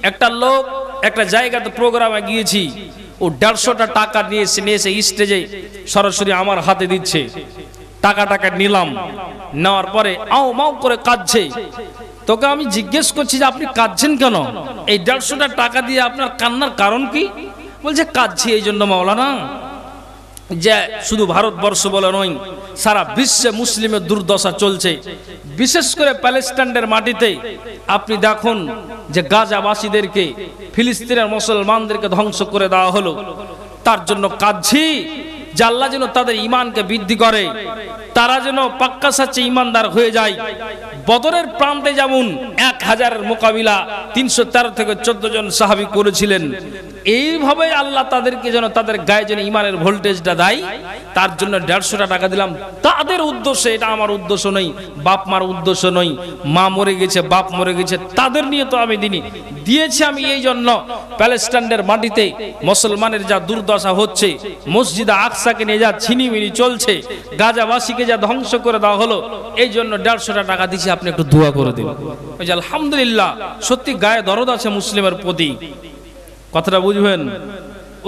একটা লোক একটা জায়গাতে প্রোগ্রামে গিয়েছি, ও 150টা টাকা নিয়ে এসে স্টেজে সরাসরি আমার হাতে দিচ্ছে। টাকা নিলাম, নেওয়ার পরে আও মাও করে কাঁদছে। তোকে আমি জিজ্ঞেস করছি যে আপনি কাঁদছেন কেন? এই 150টা টাকা দিয়ে আপনার কান্নার কারণ কি? বলছে কাঁদছি এই জন্য মাওলানা, যে শুধু ভারতবর্ষ বলে নয়, সারা বিশ্বে মুসলিমের দুর্দশা চলছে। বিশেষ করে প্যালেস্টাইনের মাটিতে আপনি দেখুন যে গাজাবাসীদেরকে, ফিলিস্তিনের মুসলমানদেরকে ধ্বংস করে দেওয়া হলো। তার জন্য কাঁদছি যে আল্লাহ যেন তাদের ঈমানকে বৃদ্ধি করে, তারা যেন পাক্কা সাচ্চে ঈমানদার হয়ে যায়। বদরের প্রান্তে যেমন 1000-এর মোকাবিলা 313 থেকে 14 জন সাহাবী করেছিলেন, এইভাবে আল্লাহ তাদেরকে যেন তাদের গায়ে যেন ঈমানের ভোল্টেজটা দেয়। তার জন্য 150টা টাকা দিলাম তাদের উদ্দেশ্যে, এটা আমার উদ্দেশ্য নয়, বাপ মার উদ্দেশ্য নয়। মা মরে গেছে, বাপ মরে গেছে, তাদের নিয়ে তো আমি দিয়েছি আমি এই জন্য প্যালেস্টাইনের মাটিতে মুসলমানের যা দুর্দশা হচ্ছে, মসজিদে আকসাকে নিয়ে যা ছিনিমিনি চলছে, গাজাবাসীকে যা ধ্বংস করে দেওয়া হলো, এই জন্য 150টা টাকা দিয়েছি, আপনি একটু দোয়া করে দিন। ওই যে আলহামদুলিল্লাহ, সত্যি গায়ে দরদ আছে মুসলিমের প্রতি। কথাটা বুঝবেন?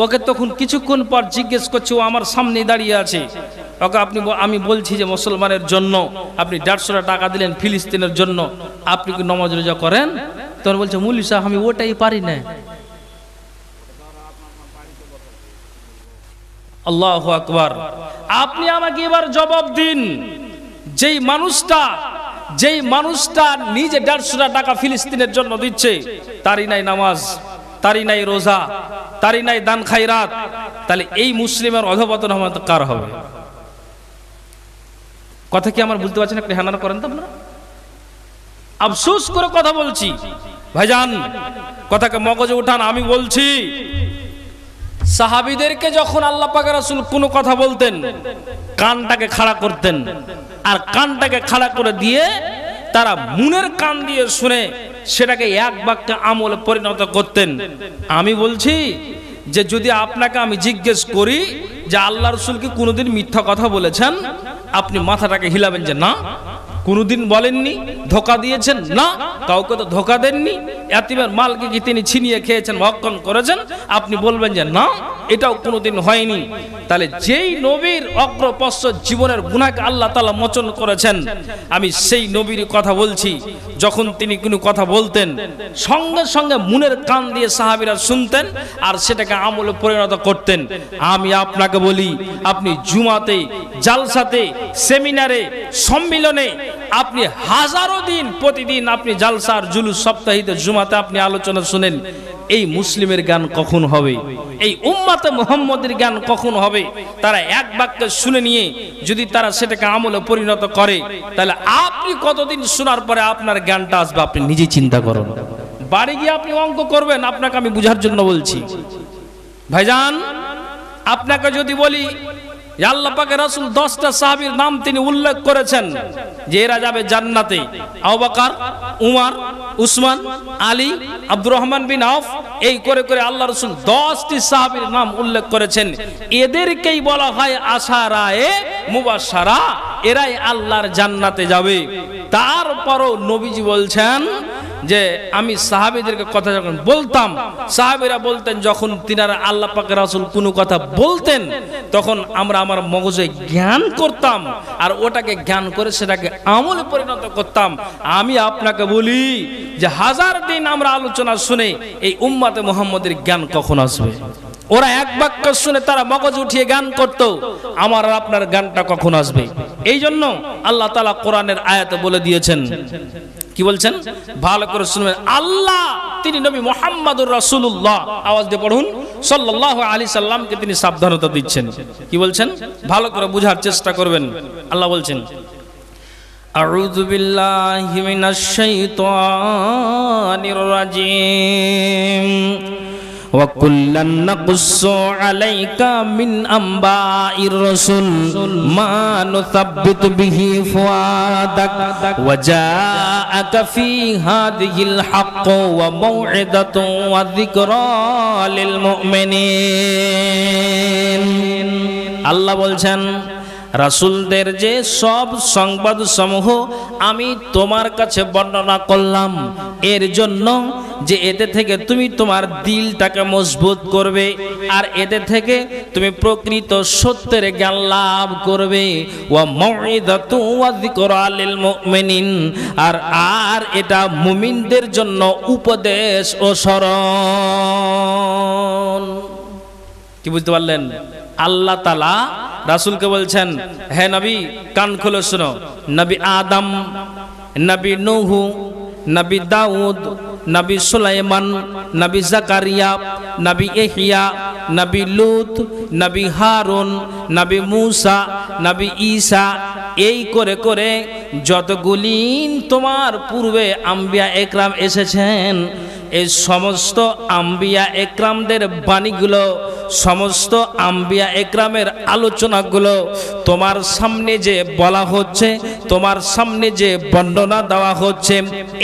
ওকে তখন কিছুক্ষণ পর জিজ্ঞেস করছে, ও আমার সামনে দাঁড়িয়ে আছে, ওকে আমি বলছি যে মুসলমানের জন্য আপনি 150টা টাকা দিলেন ফিলিস্তিনের জন্য, আপনি কি নামাজ রোজা করেন? তখন বলছে মৌলভী সাহেব আমি ওটাই পারি না। আল্লাহু আকবার। আপনি আমাকে এবার জবাব দিন, যেই মানুষটা নিজে 150টা টাকা ফিলিস্তিনের জন্য দিচ্ছে, তারই নাই নামাজ, তারই নাই রোজা, তারই নাই দান খায়রাত, তাহলে এই মুসলিমের অধঃপতন কার হবে? কথা কি আমার বুঝতে পারছেন? একটু হ্যাঁ করেন তো আপনারা। আফসোস করে কথা বলছি ভাইজান, কথাকে মগজে উঠান। আমি বলছি সাহাবীদেরকে যখন আল্লাহ পাক রাসূল কোনো কথা বলতেন, কানটাকে খাড়া করতেন, আর কানটাকে খাড়া করে দিয়ে তারা মনের কান দিয়ে শুনে সেটাকে এক বাক্যে আমলে পরিণত করতেন। আমি বলছি যে যদি আপনাকে আমি জিজ্ঞেস করি যে আল্লাহ রাসূল কি কোনোদিন মিথ্যা কথা বলেছেন, আপনি মাথাটাকে হিলাবেন যে না, কোনোদিন বলেননি। ধোকা দিয়েছেন? না, কাউকে তো ধোকা দেননি। এতিমের মালকে কি তিনি ছিনিয়ে খেয়েছেন, ভক্ষণ করেছেন? আপনি বলবেন যে না, এটাও কোনোদিন হয়নি। তাহলে যেই নবীর অগ্রপশ্য জীবনের গুনাহকে আল্লাহ তাআলা মোচন করেছেন, আমি সেই নবীর কথা বলছি। যখন তিনি কোনো কথা বলতেন, সঙ্গে সঙ্গে মনের কান দিয়ে সাহাবীরা শুনতেন আর সেটাকে আমলে পরিণত করতেন। আমি আপনাকে বলি, আপনি জুমাতে, জালসাতে, সেমিনারে, সম্মিলনে আপনি হাজারো দিন প্রতিদিন আপনি জালসার জুলুস, সপ্তাহিতে জুমাতে আপনি আলোচনা শুনেন, এই মুসলিমের জ্ঞান কখন হবে? এই উম্মতে মুহাম্মদের জ্ঞান কখন হবে? তারা এক বাক্যে শুনে নিয়ে যদি তারা সেটাকে আমলে পরিণত করে, তাহলে আপনি কতদিন শোনার পরে আপনার জ্ঞানটা আসবে আপনি নিজেই চিন্তা করুন। বাড়ি গিয়ে আপনি অঙ্ক করবেন, আপনাকে আমি বুঝার জন্য বলছি। ভাইজান, আপনাকে যদি বলি আল্লাহ পাকের রাসূল 10টা সাহাবীর নাম তিনি উল্লেখ করেছেন যে এরা যাবে জান্নাতে, আবু বকর, উমর, উসমান, আলী, আব্দুর রহমান বিন আউফ, এই করে করে আল্লাহ রাসূল 10টি সাহাবীর নাম উল্লেখ করেছেন। এদেরকেই বলা হয় আশারায়ে মুবাশশারা, এরাই আল্লাহর জান্নাতে যাবে। তারপরও নবীজি বলছেন যে আমি সাহাবীদেরকে কথা যখন বলতাম, সাহাবীরা বলতেন যখন তিনারা আল্লাহ পাকের রাসূল কোনো কথা বলতেন, তখন আমরা আমার মগজে জ্ঞান করতাম আর ওটাকে জ্ঞান করে সেটাকে আমলে পরিণত করতাম। আমি আপনাকে বলি যে হাজার দিন আমরা আলোচনা শুনে এই উম্মতে মুহাম্মদের জ্ঞান কখন আসবে? ওরা এক বাক্য শুনে তারা মগজ উঠিয়ে জ্ঞান করত, আমার আর আপনার জ্ঞানটা কখন আসবে? এই জন্য আল্লাহ তাআলা কোরআনের আয়াতে বলে দিয়েছেন, কি বলছেন ভালো করে শুনবেন। আল্লাহ তিনি নবী মুহাম্মদুর রাসূলুল্লাহ, আওয়াজ দিয়ে পড়ুন, সাল্লাল্লাহু আলাইহি সাল্লামকে তিনি সাবধানতা দিচ্ছেন। কি বলছেন ভালো করে বুঝার চেষ্টা করবেন। আল্লাহ বলছেন, আউযু বিল্লাহি মিনাশ শাইতানির রাজীম, ওয়া কুল্লান নাকুসসু আলাইকা মিন আম্বাইর রাসূল মা নুসাব্বিতু বিহি ফুআদাক ওয়া জাআকা ফি হাযিহিল হক ওয়া মাউইদাতুন ওয়া যিকরা লিল মুমিনিন। আল্লাহ বলছেন, রাসূলদের যে সব সংবাদ সমূহ আমি তোমার কাছে বর্ণনা করলাম, এর জন্য যে এতে থেকে তুমি তোমার দিলটাকে মজবুত করবে, আর এতে থেকে তুমি প্রকৃত সত্যের জ্ঞান লাভ করবে। ওয়া মাউইযাতু ওয়া যিকরা লিল মুমিনিন, আর এটা মুমিনদের জন্য উপদেশ ও স্মরণ। কি বুঝতে পারলেন? আল্লাহ তাআলা রাসূলকে বলছেন, হে নবী কান খুলে শুনো, নবী আদম, নবী নূহ, নবী দাউদ, নবী সুলাইমান, নবী জাকারিয়া, নবী ইহইয়া, নবী লূত, নবী হারুন, নবী মূসা, নবী ঈসা, এই করে করে যতগুলি তোমার পূর্বে আম্বিয়া একরাম এসেছেন, এই সমস্ত আম্বিয়া একরামদের বাণীগুলো, সমস্ত আম্বিয়া একরামের আলোচনাগুলো তোমার সামনে যে বলা হচ্ছে, তোমার সামনে যে বর্ণনা দেওয়া হচ্ছে,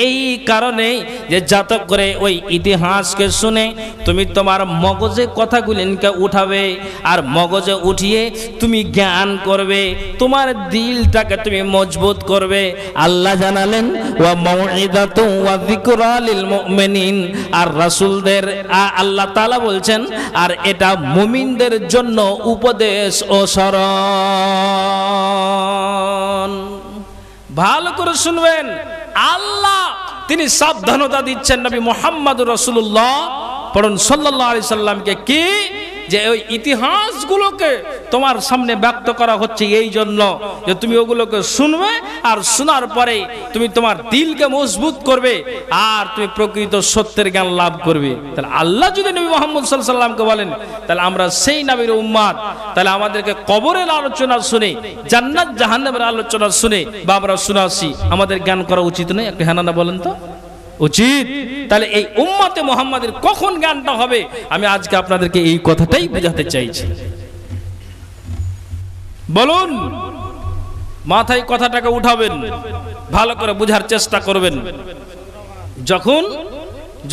এই কারণে যে যাতে করে ওই ইতিহাসকে শুনে তুমি তোমার মগজে কথাগুলিকে উঠাবে, আর মগজে উঠিয়ে তুমি জ্ঞান করবে, তোমার দিলটাকে তুমি মজবুত করবে। আল্লাহ জানালেন ওয়া মাউইযাতু ওয়া যিকরা লিল মুমিনিন, আর রাসূলদের আল্লাহ তাআলা বলছেন আর এটা মুমিনদের জন্য উপদেশ ও স্মরণ। ভালো করে শুনবেন, আল্লাহ তিনি সাবধানতা দিচ্ছেন নবী মুহাম্মদুর রাসূলুল্লাহ পড়ুন সাল্লাল্লাহু আলাইহি সাল্লামকে, কি যে ওই ইতিহাসগুলোকে তোমার সামনে ব্যক্ত করা হচ্ছে এই জন্য যে তুমি ওগুলোকে শুনবে, আর শোনার পরে তুমি তোমার দিলকে মজবুত করবে, আর তুমি প্রকৃত সত্যের জ্ঞান লাভ করবে। তাহলে আল্লাহ যদি নবী মুহাম্মদ সাল্লাল্লাহু আলাইহি সাল্লামকে বলেন, তাহলে আমরা সেই নবীর উম্মত, তাহলে আমাদেরকে কবরের আলোচনা শুনে, জান্নাত জাহান্নামের আলোচনা শুনে বা আমরা শুনাছি, আমাদের জ্ঞান করা উচিত নয়? একটু হ্যাঁ না বলেন তো, উচিত। তাহলে এই উম্মতে মুহাম্মাদের কখন জ্ঞানটা হবে, আমি আজকে আপনাদেরকে এই কথাটাই বোঝাতে চাইছি। বলুন, মাথায় কথাটাকে উঠাবেন, ভালো করে বোঝার চেষ্টা করবেন। যখন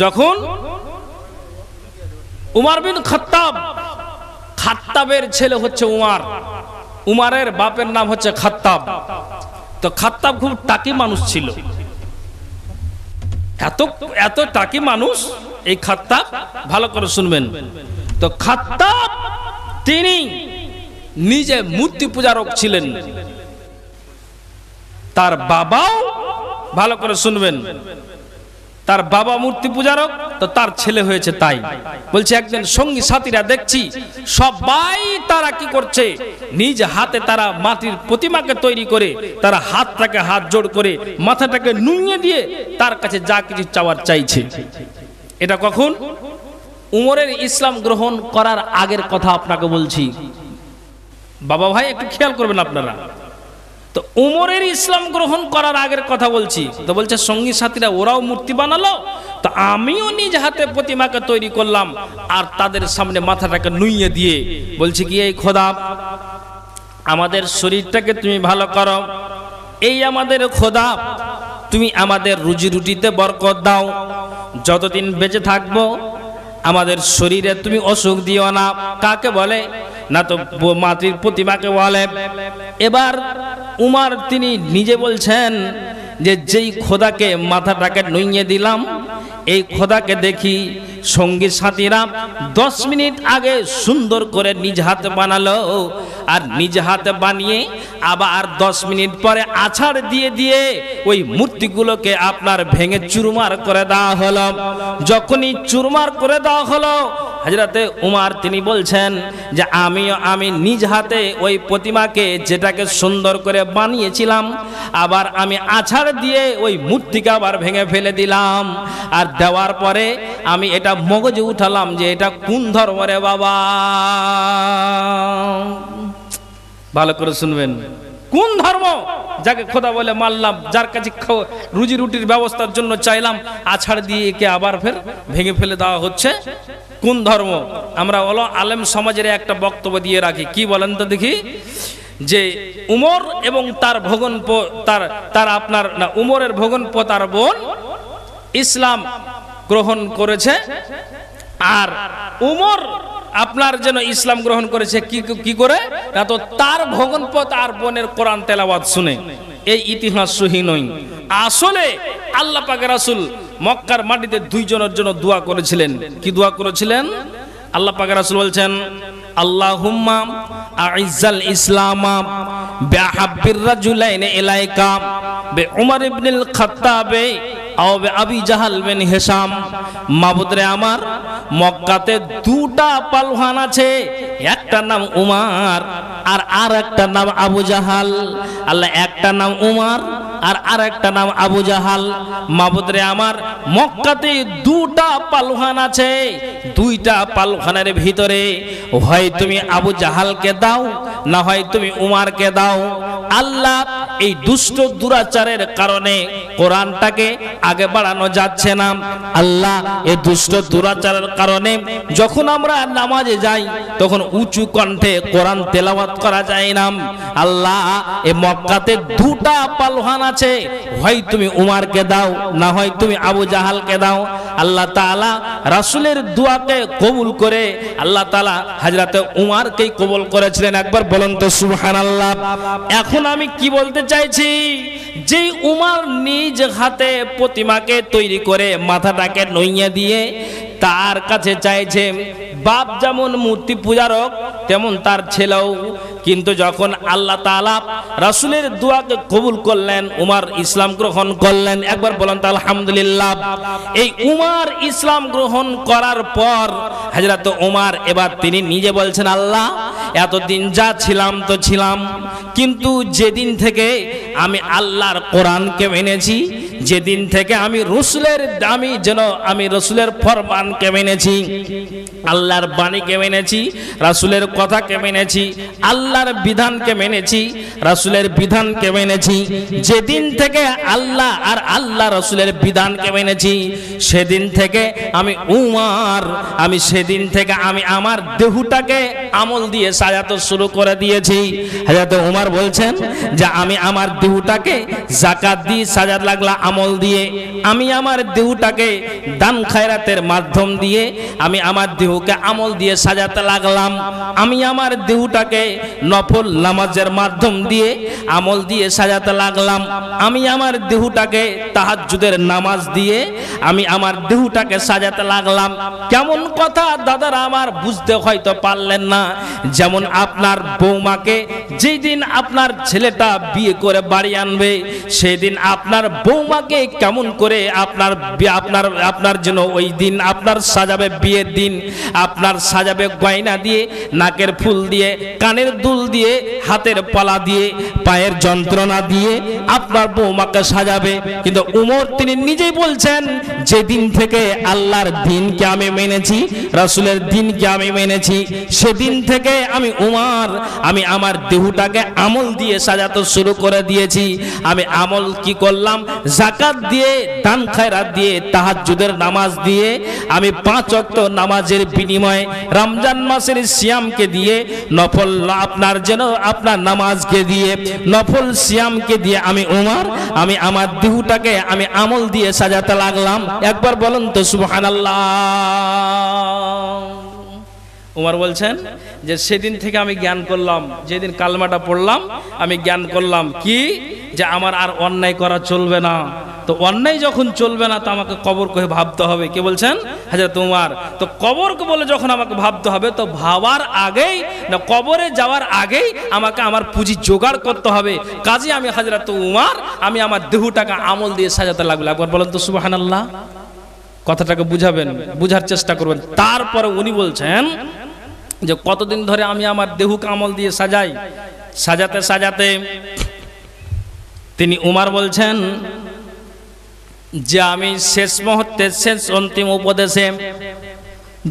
যখন উমর বিন খাত্তাব, খাত্তাবের ছেলে হচ্ছে উমর, উমরের বাপের নাম হচ্ছে খাত্তাব। তো খাত্তাব খুব টাকি মানুষ ছিল, এত টাকি মানুষ এই খাত্তাব, ভালো করে শুনবেন। তো খাত্তাব তিনি নিজে মূর্তি পূজারক ছিলেন, তার বাবাও, ভালো করে শুনবেন, তার বাবা মূর্তি পূজারক, তো তার ছেলে হয়েছে তাই। বলছে একদিন সঙ্গী সাথীরা দেখছি সবাই তারা কি করছে, নিজ হাতে তারা মাটির প্রতিমাকে তৈরি করে তারা হাতটাকে হাত জোড় করে মাথাটাকে নুইয়ে দিয়ে তার কাছে যা কিছু চাওয়ার চাইছে। এটা কখন? উমরের ইসলাম গ্রহণ করার আগের কথা আপনাকে বলছি। বাবা ভাই একটু খেয়াল করবেন আপনারা, তো উমরের ইসলাম গ্রহণ করার আগের কথা বলছি। তো বলছে সঙ্গী সাথীরা ওরাও মূর্তি বানালো, তো আমিও নিজ হাতে প্রতিমাকে তৈরি করলাম, আর তাদের সামনে মাথাটাকে নুইয়ে দিয়ে বলছি কি, এই খোদা আমাদের শরীরটাকে তুমি ভালো করো, এই আমাদের খোদা তুমি আমাদের রুজি রুটিতে বরকত দাও, যতদিন বেঁচে থাকবো আমাদের শরীরে তুমি অসুখ দিও না। কাকে বলে? না তো মাটির প্রতিমাকে বলে। এবার উমর তিনি নিজে বলছেন যে যেই খোদাকে মাথাটাকে নুইয়ে দিলাম, এই খোদাকে দেখি সঙ্গী সাথীরা 10 মিনিট আগে সুন্দর করে নিজ হাতে বানালো, আর নিজ হাতে বানিয়ে আবার 10 মিনিট পরে আছাড় দিয়ে দিয়ে ওই মূর্তিগুলোকে আপনার ভেঙে চুরমার করে দেওয়া হলো। যখনই চুরমার করে দেওয়া হলো, হযরতে উমর তিনি বলছেন যে আমি নিজ হাতে ওই প্রতিমাকে যেটাকে সুন্দর করে বানিয়েছিলাম, আবার আমি আছাড় দিয়ে ওই মূর্তিকে আবার ভেঙে ফেলে দিলাম, আর দেওয়ার পরে আমি এটা মগজে উঠালাম যে এটা কোন ধর্ম রে বাবা। ভালো করে শুনবেন, কোন ধর্ম? যাকে খোদা বলে মানলাম, যার কাছে রুজি রুটির ব্যবস্থার জন্য চাইলাম, আছাড় দিয়ে একে আবার ফের ভেঙে ফেলে দেওয়া হচ্ছে, কোন ধর্ম? আমরা আলেম সমাজের একটা বক্তব্য দিয়ে রাখি, কি বলেন তো দেখি, যে উমর এবং তার ভগনপো তার আপনার না উমরের ভগনপো তার বোন ইসলাম গ্রহণ করেছে, আর উমর আপনার যেন ইসলাম গ্রহণ করেছে কি করে, না তো তার ভগ্নপথ আর বোনের কোরআন তেলাওয়াত শুনে। এই ইতিহাস সহি নয়। আসলে আল্লাহ পাকের রাসূল মক্কার মাটিতে দুইজনের জন্য দোয়া করেছিলেন। কি দোয়া করেছিলেন? আল্লাহ পাকের রাসূল বলছেন, আল্লাহুম্মা আইজ্জাল ইসলামা বিহাব্বির রাজুলাইনি ইলাইকা বে উমর ইবনুল খাত্তাব আও বে আবি জাহাল বিন হিশাম। মাবুদ রে, আমার মক্কাতে দুটা পালওয়ান আছে, একটা নাম উমার আর একটা নাম আবু জাহাল। আল্লাহ, একটা নাম উমার আর একটা নাম আবু জাহাল। মাবুদ রে, আমার মক্কাতে দুটা পালওয়ান আছে, দুইটা পালওয়ানের ভিতরে হয় তুমি আবু জাহালকে দাও, না হয় তুমি উমারকে দাও। আল্লাহ, এই দুষ্ট দুরাচারের কারণে কোরআনটাকে আগে বাড়ানো যাচ্ছে না। আল্লাহ, এই দুষ্ট দুরাচারের কারণে যখন আমরা নামাজে যাই তখন উঁচু কণ্ঠে কোরআন তেলাওয়াত করা যায় না। আল্লাহ, এই মক্কাতে দুটা পালওয়ান আছে, হয় তুমি উমারকে দাও, না হয় তুমি আবু জাহালকে দাও। আল্লাহ তাআলা রাসূলের দোয়াকে কবুল করে আল্লাহ তাআলা হযরতে উমারকেই কবুল করেছিলেন। একবার বলুন তো সুবহানাল্লাহ। এখন আমি কি বলতে চাইছি, যে উমার নিজ হাতে প্রতিমাকে তৈরি করে মাথাটাকে নইয়ে দিয়ে তার কাছে চাইছে, বাপ যেমন মূর্তি পূজারক তেমন তার ছেলেও। কিন্তু যখন আল্লাহ তাআলা রাসূলের দোয়াকে কবুল করলেন, উমার ইসলাম গ্রহণ করলেন। একবার বলেন তো আলহামদুলিল্লাহ। এই উমার ইসলাম গ্রহণ করার পর হযরত উমার এবার তিনি নিজে বলছেন, আল্লাহ, এতদিন যা ছিলাম তো ছিলাম, কিন্তু যেদিন থেকে আমি আল্লাহর কোরআনকে মেনেছি, যেদিন থেকে আমি রসুলের ফরমানকে মেনেছি, আল্লাহর বাণীকে মেনেছি, রাসূলের কথাকে মেনেছি, আল্লাহর বিধানকে মেনেছি, রাসূলের বিধানকে মেনেছি, যেদিন থেকে আল্লাহ আর আল্লাহ রাসূলের বিধানকে মেনেছি, সেদিন থেকে আমি উমার, সেদিন থেকে আমি আমার দেহটাকে আমল দিয়ে সাজাতে শুরু করে দিয়েছি। হযরত উমর বলছেন যে আমি আমার দেহটাকে যাকাত দিয়ে সাজাতে লাগলাম, আমল দিয়ে। আমি আমার দেহটাকে দান খায়রাতের মাধ্যম দিয়ে আমি আমার দেহকে আমল দিয়ে সাজাতে লাগলাম। আমি আমার দেহটাকে নফল নামাজের মাধ্যম দিয়ে আমল দিয়ে সাজাতে লাগলাম। আমি আমার দেহটাকে তাহাজ্জুদের নামাজ দিয়ে আমি আমার দেহটাকে সাজাতে লাগলাম। কেমন কথা দাদারা আমার, বুঝতে হয়তো পারলেন না। যেমন আপনার বৌমাকে যেদিন আপনার ছেলেটা বিয়ে করে বাড়ি আনবে, সেদিন আপনার বৌমাকে কেমন করে আপনার জন্য ওই দিন আপনার সাজাবে, বিয়ের দিন আপনার সাজাবে গয়না দিয়ে, নাকের ফুল দিয়ে, কানের দুল দিয়ে, হাতের পলা দিয়ে, পায়ের যন্ত্রণা দিয়ে আপনার বৌমাকে সাজাবে। কিন্তু উমর তিনি নিজেই বলছেন, যেদিন থেকে আল্লাহর দিনকে আমি মেনেছি, রাসূলের দিনকে আমি মেনেছি, সেদিন থেকে আমি উমর আমি আমার দেহটাকে আমল দিয়ে সাজাতে শুরু করে দিয়েছি। আমি আমল কি করলাম? যাকাত দিয়ে, দান খায়রাত দিয়ে, তাহাজ্জুদের নামাজ দিয়ে, আমি 5 ওয়াক্ত নামাজের বিনিময়ে রমজান মাসের সিয়ামকে দিয়ে, নফল আপনার নামাজকে দিয়ে, নফল সিয়ামকে দিয়ে আমি উমর আমি আমার দেহটাকে আমি আমল দিয়ে সাজাতে লাগলাম। একবার বলুন তো সুবহানাল্লাহ। উমর বলছেন যে সেদিন থেকে আমি জ্ঞান করলাম, যেদিন কালমাটা পড়লাম আমি জ্ঞান করলাম কি, যে আমার আর অন্যায় করা চলবে না। তো অন্যায় যখন চলবে না, তো আমাকে কবরকে ভাবতে হবে। কে বলছেন? হযরত উমর। তো কবরকে বলে যখন আমাকে ভাবতে হবে, তো ভাবার আগেই না, কবরে যাওয়ার আগেই আমাকে আমার পুঁজি জোগাড় করতে হবে। কাজে আমি হযরত উমর আমি আমার দেহটাকে আমল দিয়ে সাজাতে লাগলাম। একবার বলেন তো সুবহানাল্লাহ। কথাটাকে বুঝার চেষ্টা করবেন। তারপরে উনি বলছেন যে কতদিন ধরে আমি আমার দেহকে আমল দিয়ে সাজাই, সাজাতে সাজাতে তিনি উমর বলছেন যে আমি শেষ মুহূর্তে, শেষ অন্তিম উপদেশে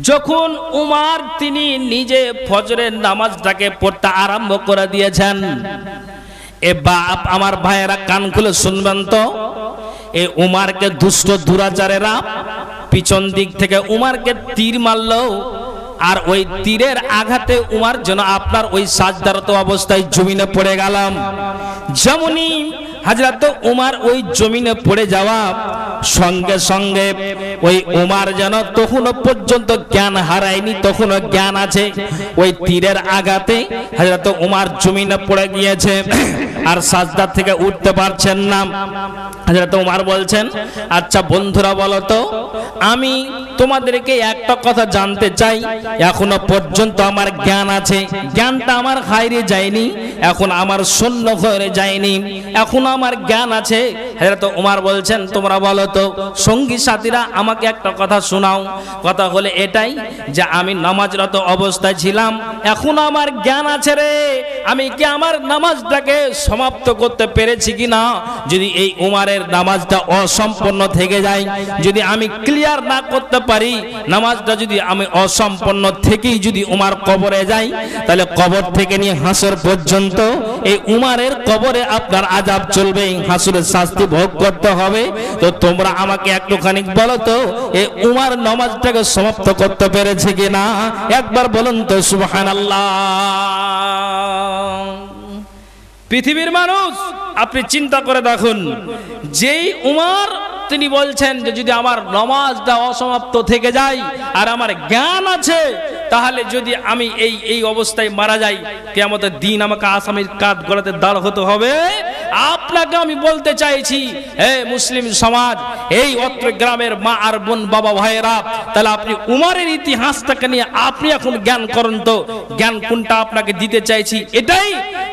যখন উমর তিনি নিজে ফজরের নামাজটাকে পড়তে আরম্ভ করে দিয়েছেন, এ বাপ আমার ভাইয়েরা কান খুলে শুনবেন তো, এ উমরকে দুষ্ট দুরাচারেরা পিছন দিক থেকে উমরকে তীর মারলো, আর ওই তীরের আঘাতে উমর যেন আপনার ওই সাজদারত অবস্থায় জমিনে পড়ে গেলাম। যেমনি হযরত উমর ওই জমিনে পড়ে যাওয়া সঙ্গে সঙ্গে ওই উমার যেন তখনও পর্যন্ত জ্ঞান হারায়নি, তখনও জ্ঞান আছে। ওই তীরের আঘাতে হযরত উমার জমিনে পড়ে গিয়েছে আর সাজদা থেকে উঠতে পারছেন না। হযরত উমার বলছেন, আচ্ছা বন্ধুরা বলো তো, আমি তোমাদেরকে একটা কথা জানতে চাই, এখনো পর্যন্ত আমার জ্ঞান আছে, জ্ঞানটা আমার হারিয়ে যায়নি, এখন আমার শূন্য হয়ে যায়নি, এখন আমার জ্ঞান আছে। হযরত উমার বলছেন, তোমরা বলো তো সঙ্গী সাথীরা, আমাকে একটা কথা শোনাও। কথা হলে এটাই যে আমি নামাজরত অবস্থায় ছিলাম, এখন আমার জ্ঞান আছে রে, আমি কি আমার নামাজটাকে সমাপ্ত করতে পেরেছি কিনা? যদি এই উমারের নামাজটা অসম্পূর্ণ থেকে যায়, যদি আমি ক্লিয়ার না করতে পারি নামাজটা, যদি আমি অসম্পূর্ণ থেকেই যদি উমার কবরে যাই, তাহলে কবর থেকে নিয়ে হাসর পর্যন্ত এই উমারের কবরে আপনার আযাব চলবে, হাসরের শাস্তি ভোগ করতে হবে। তো তোমরা আমাকে একটুখানি বলো তো, এই উমার নামাজটাকে সমাপ্ত করতে পেরেছে কিনা? একবার বলুন তো সুবহানাল্লাহ। পৃথিবীর মানুষ, আপনি চিন্তা করে দেখুন, যেই উমার তিনি বলছেন যে যদি আমার নামাজটা অসমাপ্ত থেকে যায় আর আমার জ্ঞান আছে, তাহলে যদি আমি এই অবস্থায় মারা যাই, কিয়ামতের দিন আমাকে আসামির কাঠ গড়াতে দাঁড় হতে হবে। আপনাকে আমি বলতে চাইছি, হে মুসলিম সমাজ, এই অত্র গ্রামের মা আর বোন, বাবা ভাইয়েরা, তাহলে আপনি উমারের ইতিহাসটাকে নিয়ে আপনি এখন জ্ঞান করুন তো, জ্ঞান কোনটা আপনাকে দিতে চাইছি এটাই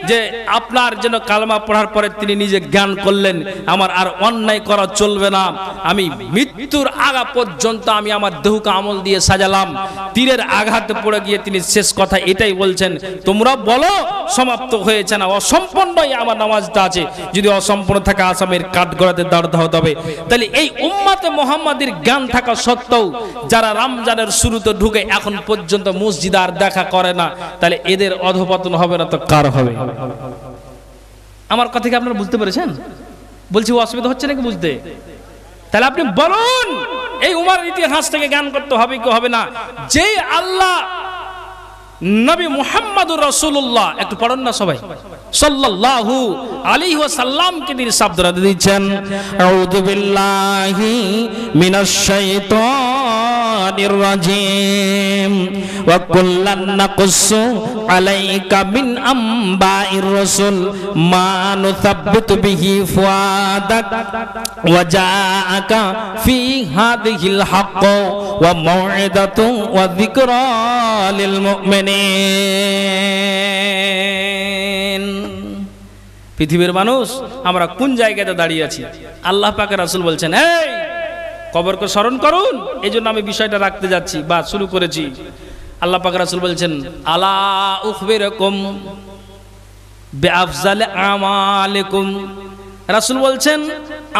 যে আপনার যেন কালমা পড়ার পরে তিনি নিজে জ্ঞান করলেন, আমার আর অন্যায় করা চলবে না, আমি মৃত্যুর আগা পর্যন্ত আমি আমার দেহকে আমল দিয়ে সাজালাম। তীরের আঘাতে পড়ে গিয়ে তিনি শেষ কথা এটাই বলছেন, তোমরা বলো সমাপ্ত হয়েছে না, অসম্পূর্ণই আমার নামাজটা আছে, যদি অসম্পূর্ণ থাকে আসামের কাঠ গড়াতে দাঁড় হতে হবে। তাহলে এই উম্মাতে মুহাম্মাদের জ্ঞান থাকা সত্ত্বেও যারা রমজানের শুরুতে ঢুকে এখন পর্যন্ত মসজিদ আর দেখা করে না, তাহলে এদের অধঃপতন হবে না তো কার হবে? আমার কথা কি আপনারা বুঝতে পেরেছেন? বলছি অসুবিধা হচ্ছে নাকি বুঝতে? তাহলে আপনি বলুন, এই উমারের ইতিহাস থেকে জ্ঞান করতে হবে কি হবে না? যে আল্লাহ নবী মুহাম্মদুর রাসূলুল্লাহ, একটু পড়ুন না সবাই, সাল্লাল্লাহু আলাইহি ওয়াসাল্লামকে তিনি শব্দ দিয়েছেন, আউযু বিল্লাহি মিনাশ শাইতানির রাজিম ওয়া কুল্লান নাকুসু আলাইকা মিন আম্বাইর রাসূল মা নুসাব্বিতু বিহি ফুয়াদাক ওয়া জাআকা ফি হাদিহিল হক ওয়া মাউইদাতু ওয়া যিকরা লিল মুমিনিন। পৃথিবীর মানুষ, আমরা কোন জায়গাতে দাঁড়িয়ে আছি? আল্লাহ পাকের রাসূল বলছেন, এই কবরকে স্মরণ করুন। এই জন্য আমি বিষয়টা রাখতে যাচ্ছি বা শুরু করেছি। আল্লাহ পাকের রাসূল বলছেন, আলা উখবিরকুম বিআফজালি আমালিকুম। রাসূল বলছেন,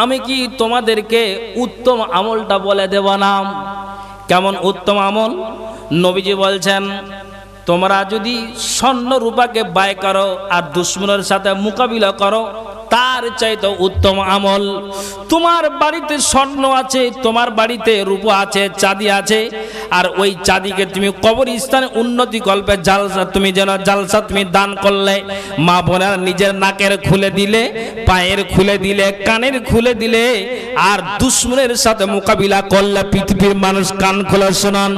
আমি কি তোমাদেরকে উত্তম আমলটা বলে দেব না? কেমন উত্তম আমল? নবীজি বলছেন, তোমরা যদি স্বর্ণ রূপাকে ব্যয় করো আর দুশমনের সাথে মোকাবিলা করো, তার চাইতে উত্তম আমল। তোমার বাড়িতে স্বর্ণ আছে, তোমার বাড়িতে রূপা আছে, চাঁদি আছে, আর ওই চাঁদিকে তুমি কবরস্থানে উন্নতি কল্পে জালসা, তুমি যেন জালসা তুমি দান করলে, মা বোনের নিজের নাকের খুলে দিলে, পায়ের খুলে দিলে, কানের খুলে দিলে, আর দুশমনের সাথে মোকাবিলা করলে। পৃথিবীর মানুষ কান খুলে শুনুন,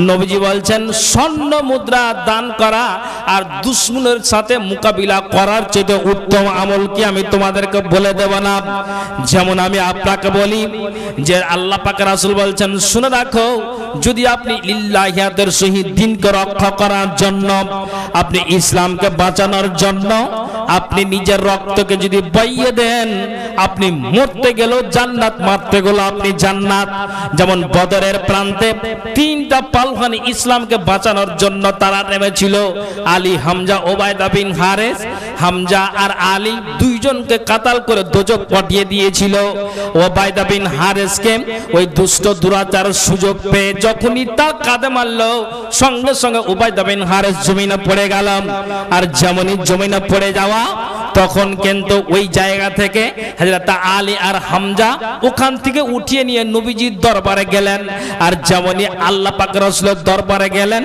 নবীজি বলছেন, স্বর্ণ মুদ্রা দান করা আর দুশমনের সাথে মোকাবিলা করার চেয়ে উত্তম আমল কি আমি তোমাদেরকে বলে দেব না? যেমন আমি আপনাকে বলি যে আল্লাহ পাক রাসূল বলছেন, শুনে রাখো, যদি আপনি লিল্লাহিয়াতের সহিত দ্বীনকে রক্ষা করার জন্য, আপনি ইসলামকে বাঁচানোর জন্য আপনি নিজের রক্তকে যদি বইয়ে দেন, আপনি মরতে গেলেও জান্নাত, মারতে গেলেও আপনি জান্নাত। যেমন বদরের প্রান্তে তিনটা পালখানি ইসলামকে বাঁচানোর জন্য তারা নেমেছিল। আলী, হামজা, ওবায়দা বিন হারেস। হামজা আর আলী দুইজনকে কাতাল করে দোজখ পাঠিয়ে দিয়েছিল। ওবায়দা বিন হারেসকে ওই দুষ্ট দুরাচার সুযোগ পেয়ে যখনই তার কাঁধে মারলো, সঙ্গে সঙ্গে ওবায়দা বিন হারেস জমিনে পড়ে গেল। আর যেমনই জমিনে পড়ে যাওয়া, তখন কিন্তু ওই জায়গা থেকে হযরত আলী আর হামজা ওখান থেকে উঠিয়ে নিয়ে নবীজির দরবারে গেলেন। আর যেমনই আল্লাহ পাক রাসূলের দরবারে গেলেন,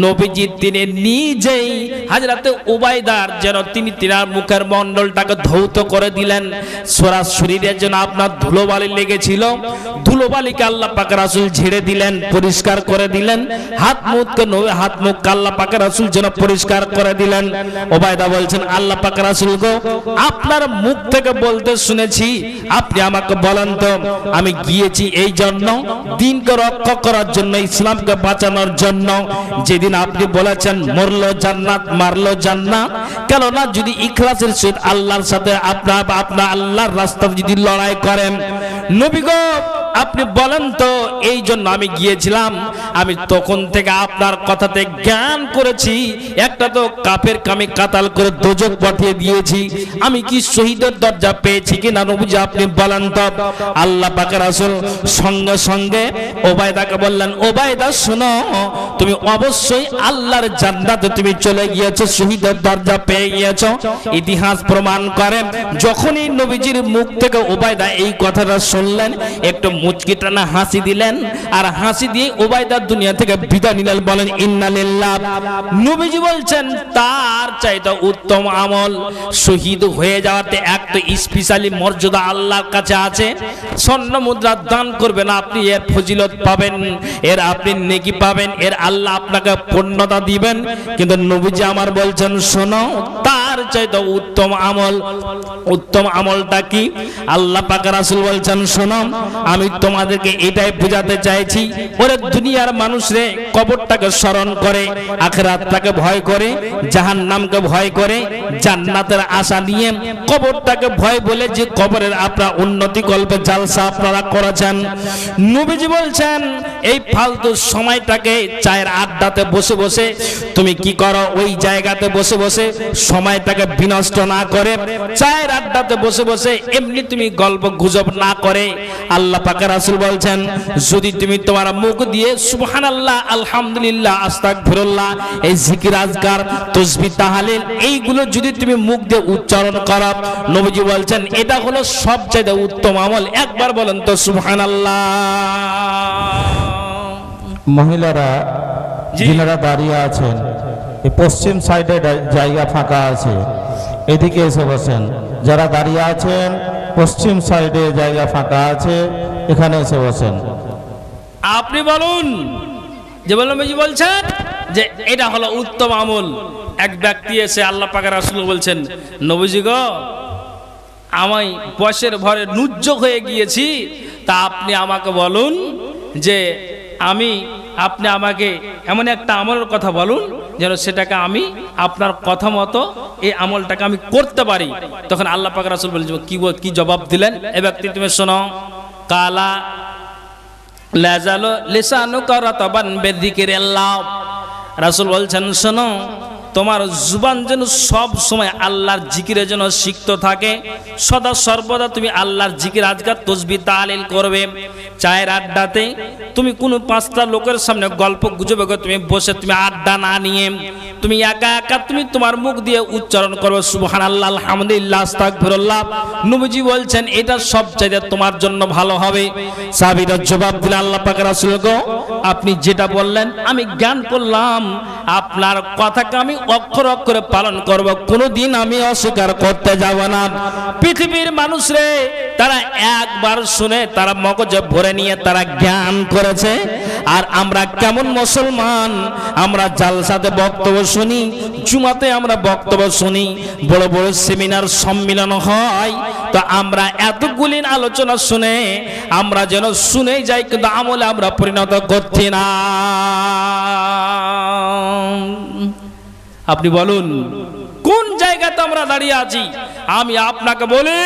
নবীজি তিনি নিজেই হযরত উবাইদার যেন তিনি তিনার মুখের মণ্ডলটাকে ধৌত করে দিলেন। সারা শরীরে যেন আপনার ধুলোবালি লেগেছিল, ধুলোবালিকে আল্লাহ পাক রাসূল ঝেড়ে দিলেন, পরিষ্কার করে দিলেন। হাত মুখ আল্লাহ পাক রাসূল যেন পরিষ্কার করে দিলেন। উবাইদা বলছেন, আল্লাহ পাক রাসূল গো, আপনার মুখ থেকে বলতে শুনেছি, আপনি আমাকে বলেন তো, আমি গিয়েছি এই জন্য দিনকে রক্ষা করার জন্য, ইসলামকে বাঁচানোর জন্য। যেদিন আপনি বলেছেন মরলো জান্নাত মারলো জান্নাত, কেননা যদি ইখলাসের সহিত আল্লাহর সাথে আপনার আল্লাহর রাস্তায় যদি লড়াই করেন, নবী গো আপনি বলেন তো, এই জন্য আমি গিয়েছিলাম। আমি তখন থেকে আপনার কথাতে জ্ঞান করেছি, একটা তো কাফের কামি কাতাল করে দোজক পাঠিয়ে দিয়েছি, আমি কি শহীদের দরজা পেয়েছি কিনা নবীজি আপনি বলেন তো। আল্লাহ পাকের রাসূল সঙ্গে সঙ্গে ওবায়দাকে বললেন, ওবায়দা শোনো, তুমি অবশ্যই আল্লাহর জান্নাতে তুমি চলে গিয়েছো, শহীদের দরজা পেয়ে গিয়েছো। ইতিহাস প্রমাণ করে যখনই নবীজির মুখ থেকে ওবায়দা এই কথাটা শুনলেন, একটু মুচকি টানা হাসি দিলেন, আর হাসি দিয়ে ওবায়দা দুনিয়া থেকে বিদায় নিলেন। বলেন ইন্না লিল্লাহ। নবীজি বলছেন তার চাইতে উত্তম আমল শহীদ হয়ে যাওয়াতে এক তো স্পেশালি মর্যাদা আল্লাহর কাছে আছে। স্বর্ণ মুদ্রা দান করবেন, আপনি এর ফজিলত পাবেন, এর আপনি নেকি পাবেন, এর আল্লাহ আপনাকে পূর্ণতা দিবেন। কিন্তু নবীজি আমার বলছেন শোনো, তার চাইতে উত্তম আমল, উত্তম আমলটা কি? আল্লাহ পাক রাসূল বলছেন শোনো, আমি তোমাদেরকে এটাই বোঝাতে চাইছি, ওরে দুনিয়ার মানুষ রে কবরটাকে স্মরণ করে, আখিরাতটাকে ভয় করে, জাহান্নামকে ভয় করে, জান্নাতের আশা নিয়ে কবরটাকে ভয় বলে যে কবরের আপনারা উন্নতি কল্পে জালসা আপনারা করেছেন। নবীজি বলছেন এই ফালতু সময়টাকে চায়ের আড্ডাতে বসে বসে তুমি কি করো, ওই জায়গাতে বসে বসে সময়টাকে বিনষ্ট না করে, চায়ের আড্ডাতে বসে বসে এমনি তুমি গল্প গুজব না করে, আল্লাহ পাকের রাসূল বলছেন যদি তুমি তোমার মুখ দিয়ে সুবহানাল্লাহ, আলহামদুলিল্লাহ, আস্তাগফিরুল্লাহ, এই জিকির আজকার তাসবিহ তাহলিল এইগুলো যদি তুমি মুখ দিয়ে উচ্চারণ করো, নবীজি বলছেন এটা হলো সবচেয়ে উত্তম আমল। একবার বলেন তো সুবহানাল্লাহ। মহিলারা যিনারা দাঁড়িয়ে আছেন, এই পশ্চিম সাইডে জায়গা ফাঁকা আছে, এদিকে এসে বসেন। যারা দাঁড়িয়ে আছেন পশ্চিম সাইডে জায়গা ফাঁকা আছে, এখানে এসে বসেন। আপনি বলুন যে নবীজি বলছেন যে এটা হলো উত্তম আমল। এক ব্যক্তি এসে আল্লাহ পাকের রাসূল বলছেন, নবীজি গো আমি বয়সের ভরে নুজ্জ হয়ে গিয়েছি, তা আপনি আমাকে বলুন যে আপনি আমাকে এমন একটা আমলের কথা বলুন যেন সেটাকে আমি আপনার কথা মতো এই আমলটাকে আমি করতে পারি। তখন আল্লাহ পাক রাসূল বলেন কি জবাব দিলেন? এ ব্যক্তি তুমি শোনো, কালা লাজালো লিসানুকা রাতাবান বিযিকিরিল্লাহ। রাসূল বলছেন শোনো, তোমার জুবান যেন সব সময় আল্লাহর জিকিরে যেন সিক্ত থাকে, সদা সর্বদা তুমি আল্লাহর জিকির আজকার তাসবিহ তাহলিল করবে। চায়ের আড্ডাতে তুমি কোনো পাঁচটা লোকের সামনে গল্প গুজবে তুমি বসে তুমি আড্ডা না নিয়ে তুমি একা একা তুমি তোমার মুখ দিয়ে উচ্চারণ করবে সুবহানাল্লাহ, আলহামদুলিল্লাহ, আস্তাগফিরুল্লাহ। নবীজি বলছেন এটা সবচেয়ে তোমার জন্য ভালো হবে। সাহাবীরা জবাব দিলেন, আল্লাহ পাকের রাসূল গো আপনি যেটা বললেন আমি জ্ঞান করলাম, আপনার কথাকে আমি অক্ষর অক্ষরে পালন করব, কোনোদিন আমি অস্বীকার করতে যাব না। পৃথিবীর মানুষ রে তারা একবার শুনে তারা মগজে ভরে নিয়ে তারা জ্ঞান করেছে। আর আমরা কেমন মুসলমান, আমরা জালসাতে বক্তব্য শুনি, জুমাতে আমরা বক্তব্য শুনি, বড় বড় সেমিনার সম্মেলন হয়, তো আমরা এতগুলি আলোচনা শুনে আমরা যেন শুনেই যাই, কিন্তু আমলে আমরা পরিণত করছি না। আপনি বলুন কোন জায়গাতে আমরা দাঁড়িয়ে আছি? আমি আপনাকে বলি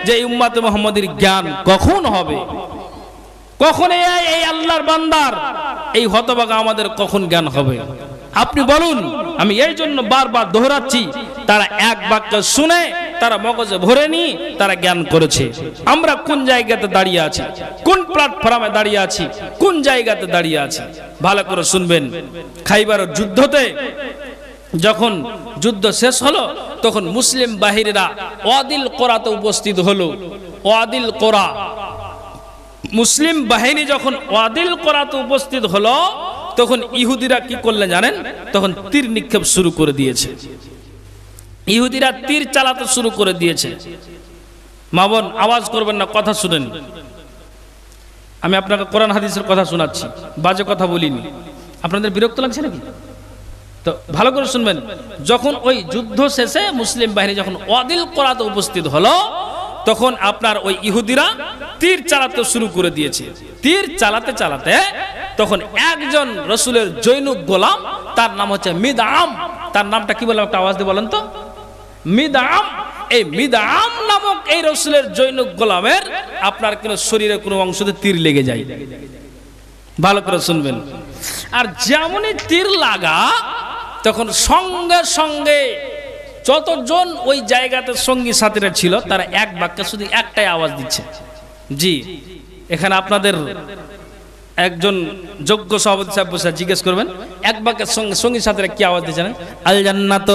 যে উম্মতে মুহাম্মাদের জ্ঞান কখন হবে, কখন এই আল্লাহর বান্দার এই হতভাগা আমাদের কখন জ্ঞান হবে? আপনি বলুন। আমি এই জন্য বারবার দোহরাচ্ছি, তারা এক বাক্য শুনে তারা মগজে ভরে নি তারা জ্ঞান করেছে। আমরা কোন জায়গাতে দাঁড়িয়ে আছি, কোন প্ল্যাটফর্মে দাঁড়িয়ে আছি, কোন জায়গাতে দাঁড়িয়ে আছি ভালো করে শুনবেন। খাইবারের যুদ্ধতে যখন যুদ্ধ শেষ হলো তখন মুসলিম বাহিনীরা ওয়াদিল কোরাতে উপস্থিত হলো। ওয়াদিল কোরা, মুসলিম বাহিনী যখন ওয়াদিল কোরাতে উপস্থিত হলো তখন ইহুদিরা কি করলেন জানেন? তখন তীর নিক্ষেপ শুরু করে দিয়েছে। ইহুদিরা তীর চালাতে শুরু করে দিয়েছে। মা বোন আওয়াজ করবেন না, কথা শুনেন। আমি আপনাকে কোরআন হাদিসের কথা শোনাচ্ছি, বাজে কথা বলিনি। আপনাদের বিরক্ত লাগছে নাকি? তো ভালো করে শুনবেন। যখন ওই যুদ্ধ শেষে মুসলিম বাহিনী যখন ওয়াদিল কোরাতে উপস্থিত হলো তখন আপনার ওই ইহুদিরা তীর চালাতে শুরু করে দিয়েছে। তীর চালাতে চালাতে তখন একজন রসুলের জৈনুক গোলাম, তার নাম হচ্ছে মিদআম। তার নামটা কি বললাম? একটা আওয়াজ দিয়ে বলেন তো। মিদআম। এই মিদআম নামক এই রসুলের জৈনুক গোলামের আপনার কোনো শরীরে কোনো অংশতে তীর লেগে যায়। ভালো করে শুনবেন। আর যেমনই তীর লাগা তখন সঙ্গে সঙ্গে যতজন ওই জায়গাতে সঙ্গী সাথীরা ছিল তারা এক বাক্যে শুধু একটাই আওয়াজ দিচ্ছে। জি, এখানে আপনাদের একজন যোগ্য সভাপতি সাহেব বসে জিজ্ঞেস করবেন এক বাক্যের সঙ্গী সাথীরা কি আওয়াজ দিচ্ছেন? আল জান্নাত,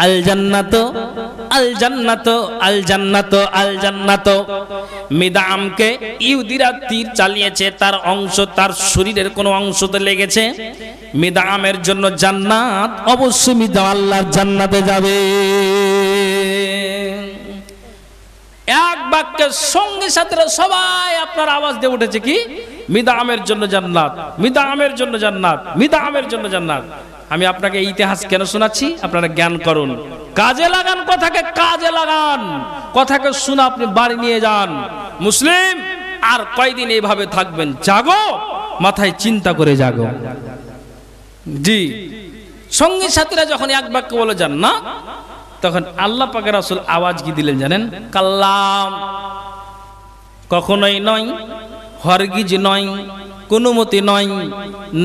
আল জান্নাত, আল জান্নাত, আল জান্নাত, আল জান্নাত। মিদআমকে ইহুদিরা তীর চালিয়েছে, তার অংশ তার শরীরের কোনো অংশতে লেগেছে। মিদআমের জন্য জান্নাত, অবশ্যই মিদআম আল্লাহর জান্নাতে যাবে। এক বাক্যের সঙ্গে সাথীরা সবাই আপনার আওয়াজ দিয়ে উঠেছে কি? মিদআমের জন্য জান্নাত, মিদআমের জন্য জান্নাত, মিদআমের জন্য জান্নাত। আমি আপনাকে ইতিহাস কেন শোনাচ্ছি? আপনারা জ্ঞান করুন, কাজে লাগান, কথাকে কাজে লাগান, কথাকে শুনে আপনি বাড়ি নিয়ে যান। মুসলিম আর কয়দিন এইভাবে থাকবেন? জাগো, মাথায় চিন্তা করে জাগো। জি, সঙ্গী সাথীরা যখন এক বাক্য বলে জান্নাত তখন আল্লাহ পাকের রাসূল আওয়াজ কি দিলেন জানেন? কাল্লাম, কখনোই নয়, হরগিজ নয়, কোনো মতে নয়,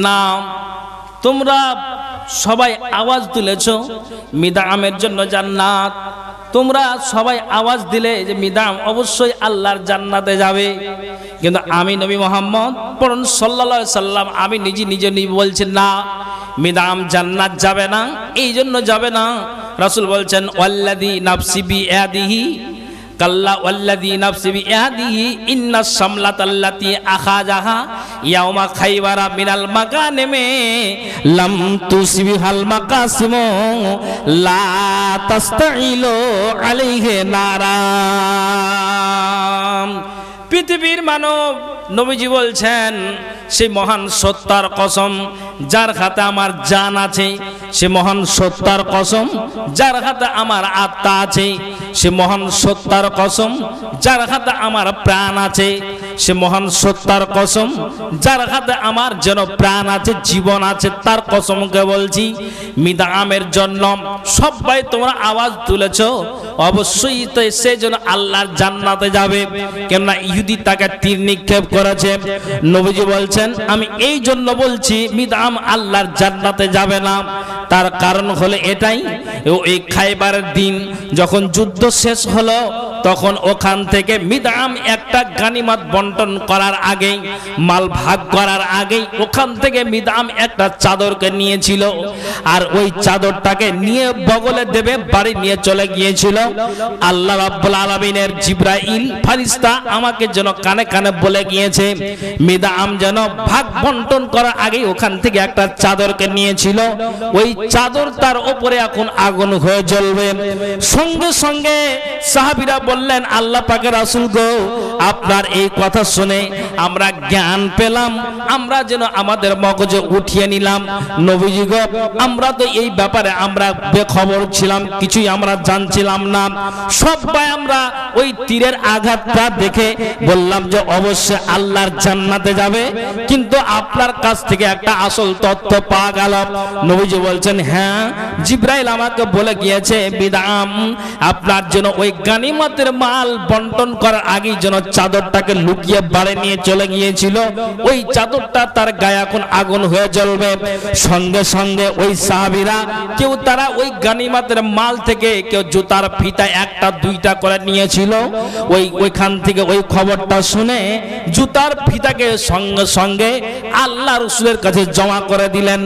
না। তোমরা সবাই আওয়াজ তুলেছ মিদআমের জন্য জান্নাত, তোমরা সবাই আওয়াজ দিলে যে মিদআম অবশ্যই আল্লাহর জান্নাতে যাবে, কিন্তু আমি নবী মুহাম্মদ পড়ুন সাল্লাল্লাহু আলাইহি সাল্লাম, আমি নিজে বলছি না, মিদআম জান্নাত যাবে না। এই জন্য যাবে না, রাসূল বলছেন ওয়াল্লাযী নাফসি বিয়াদিহি, কাল্লা ওয়াল্লাযী নাফসি বিয়াদিহি ইন্নাস সামলাতাল্লাতী আখাযাহা ইয়াওমা খাইবারা মিনাল মাগানিমে লাম তুসবিহাল মাকাসিমু লা তাস্তাইলু আলাইহি নারা। পৃথিবীর মানব নবীজি বলছেন সেই মহান সত্তার কসম যার হাতে আমার জান আছে, সে মহান সত্তার কসম যার হাতে আমার আত্মা আছে, সে মহান সত্তার কসম যার হাতে আমার প্রাণ আছে, সে মহান সত্তার কসম যার হাতে আমার যেন প্রাণ আছে, জীবন আছে, তার কসমকে বলছি মিদআমের জন্য সবাই তোমরা আওয়াজ তুলেছ, অবশ্যই তো সে যেন আল্লাহর জান্নাতে যাবে। কেননা ইহুদি তাকে তীর নিক্ষেপ করেছে। নবীজি বলছেন আমি এই জন্য বলছি মিদআম আল্লাহর জান্নাতে যাবে না। তার কারণ হলো এটাই, এই খাইবারের দিন যখন যুদ্ধ শেষ হলো তখন ওখান থেকে মিদআম একটা গানিমত বন্টন করার আগেই, মাল ভাগ করার আগেই ওখান থেকে মিদআম একটা চাদরকে নিয়েছিল, আর ওই চাদরটাকে নিয়ে বগলে দেবে বাড়ি নিয়ে চলে গিয়েছিল। আল্লাহ রাব্বুল আলামিনের জিবরাইল ফেরেশতা আমাকে যেন কানে কানে বলে গিয়েছে মিদআম যেন ভাগ বন্টন করার আগেই ওখান থেকে একটা চাদরকে নিয়েছিল, ওই চাদর তার উপরে এখন আগুন হয়ে জ্বলবে। সঙ্গে সঙ্গে সাহাবীরা বললেন আল্লাহ পাকের রাসূল গো, আপনার এই কথা শুনে আমরা জ্ঞান পেলাম, আমরা যেন আমাদের মগজে উঠিয়ে নিলাম। নবীজি গো, আমরা তো এই ব্যাপারে আমরা বেখবর ছিলাম, কিছুই আমরা জানছিলাম না। সবাই আমরা ওই তীরের আঘাতটা দেখে বললাম যে অবশ্যই আল্লাহর জান্নাতে যাবে, কিন্তু আপনার কাছ থেকে একটা আসল তথ্য পাওয়া গেল। নবীজি বলছেন হ্যাঁ, জিবরাইল আমাকে বলে গিয়েছে মিদআম আপনার জন্য ওই গানিমতের মাল বন্টন করার আগেই যেন চাদরটাকে লুকিয়ে বাড়ি নিয়ে চলে গিয়েছিল, ওই চাদরটা তার গায়ে এখন আগুন হয়ে জ্বলবে। সঙ্গে সঙ্গে ওই সাহাবীরা কেউ তারা ওই গানিমাতের মাল থেকে কেউ জুতার ফিতা একটা দুইটা করে নিয়েছিল, ওইখান থেকে ওই খবরটা শুনে জুতার ফিতাকে সঙ্গে সঙ্গে আল্লাহ রাসূলের কাছে জমা করে দিলেন।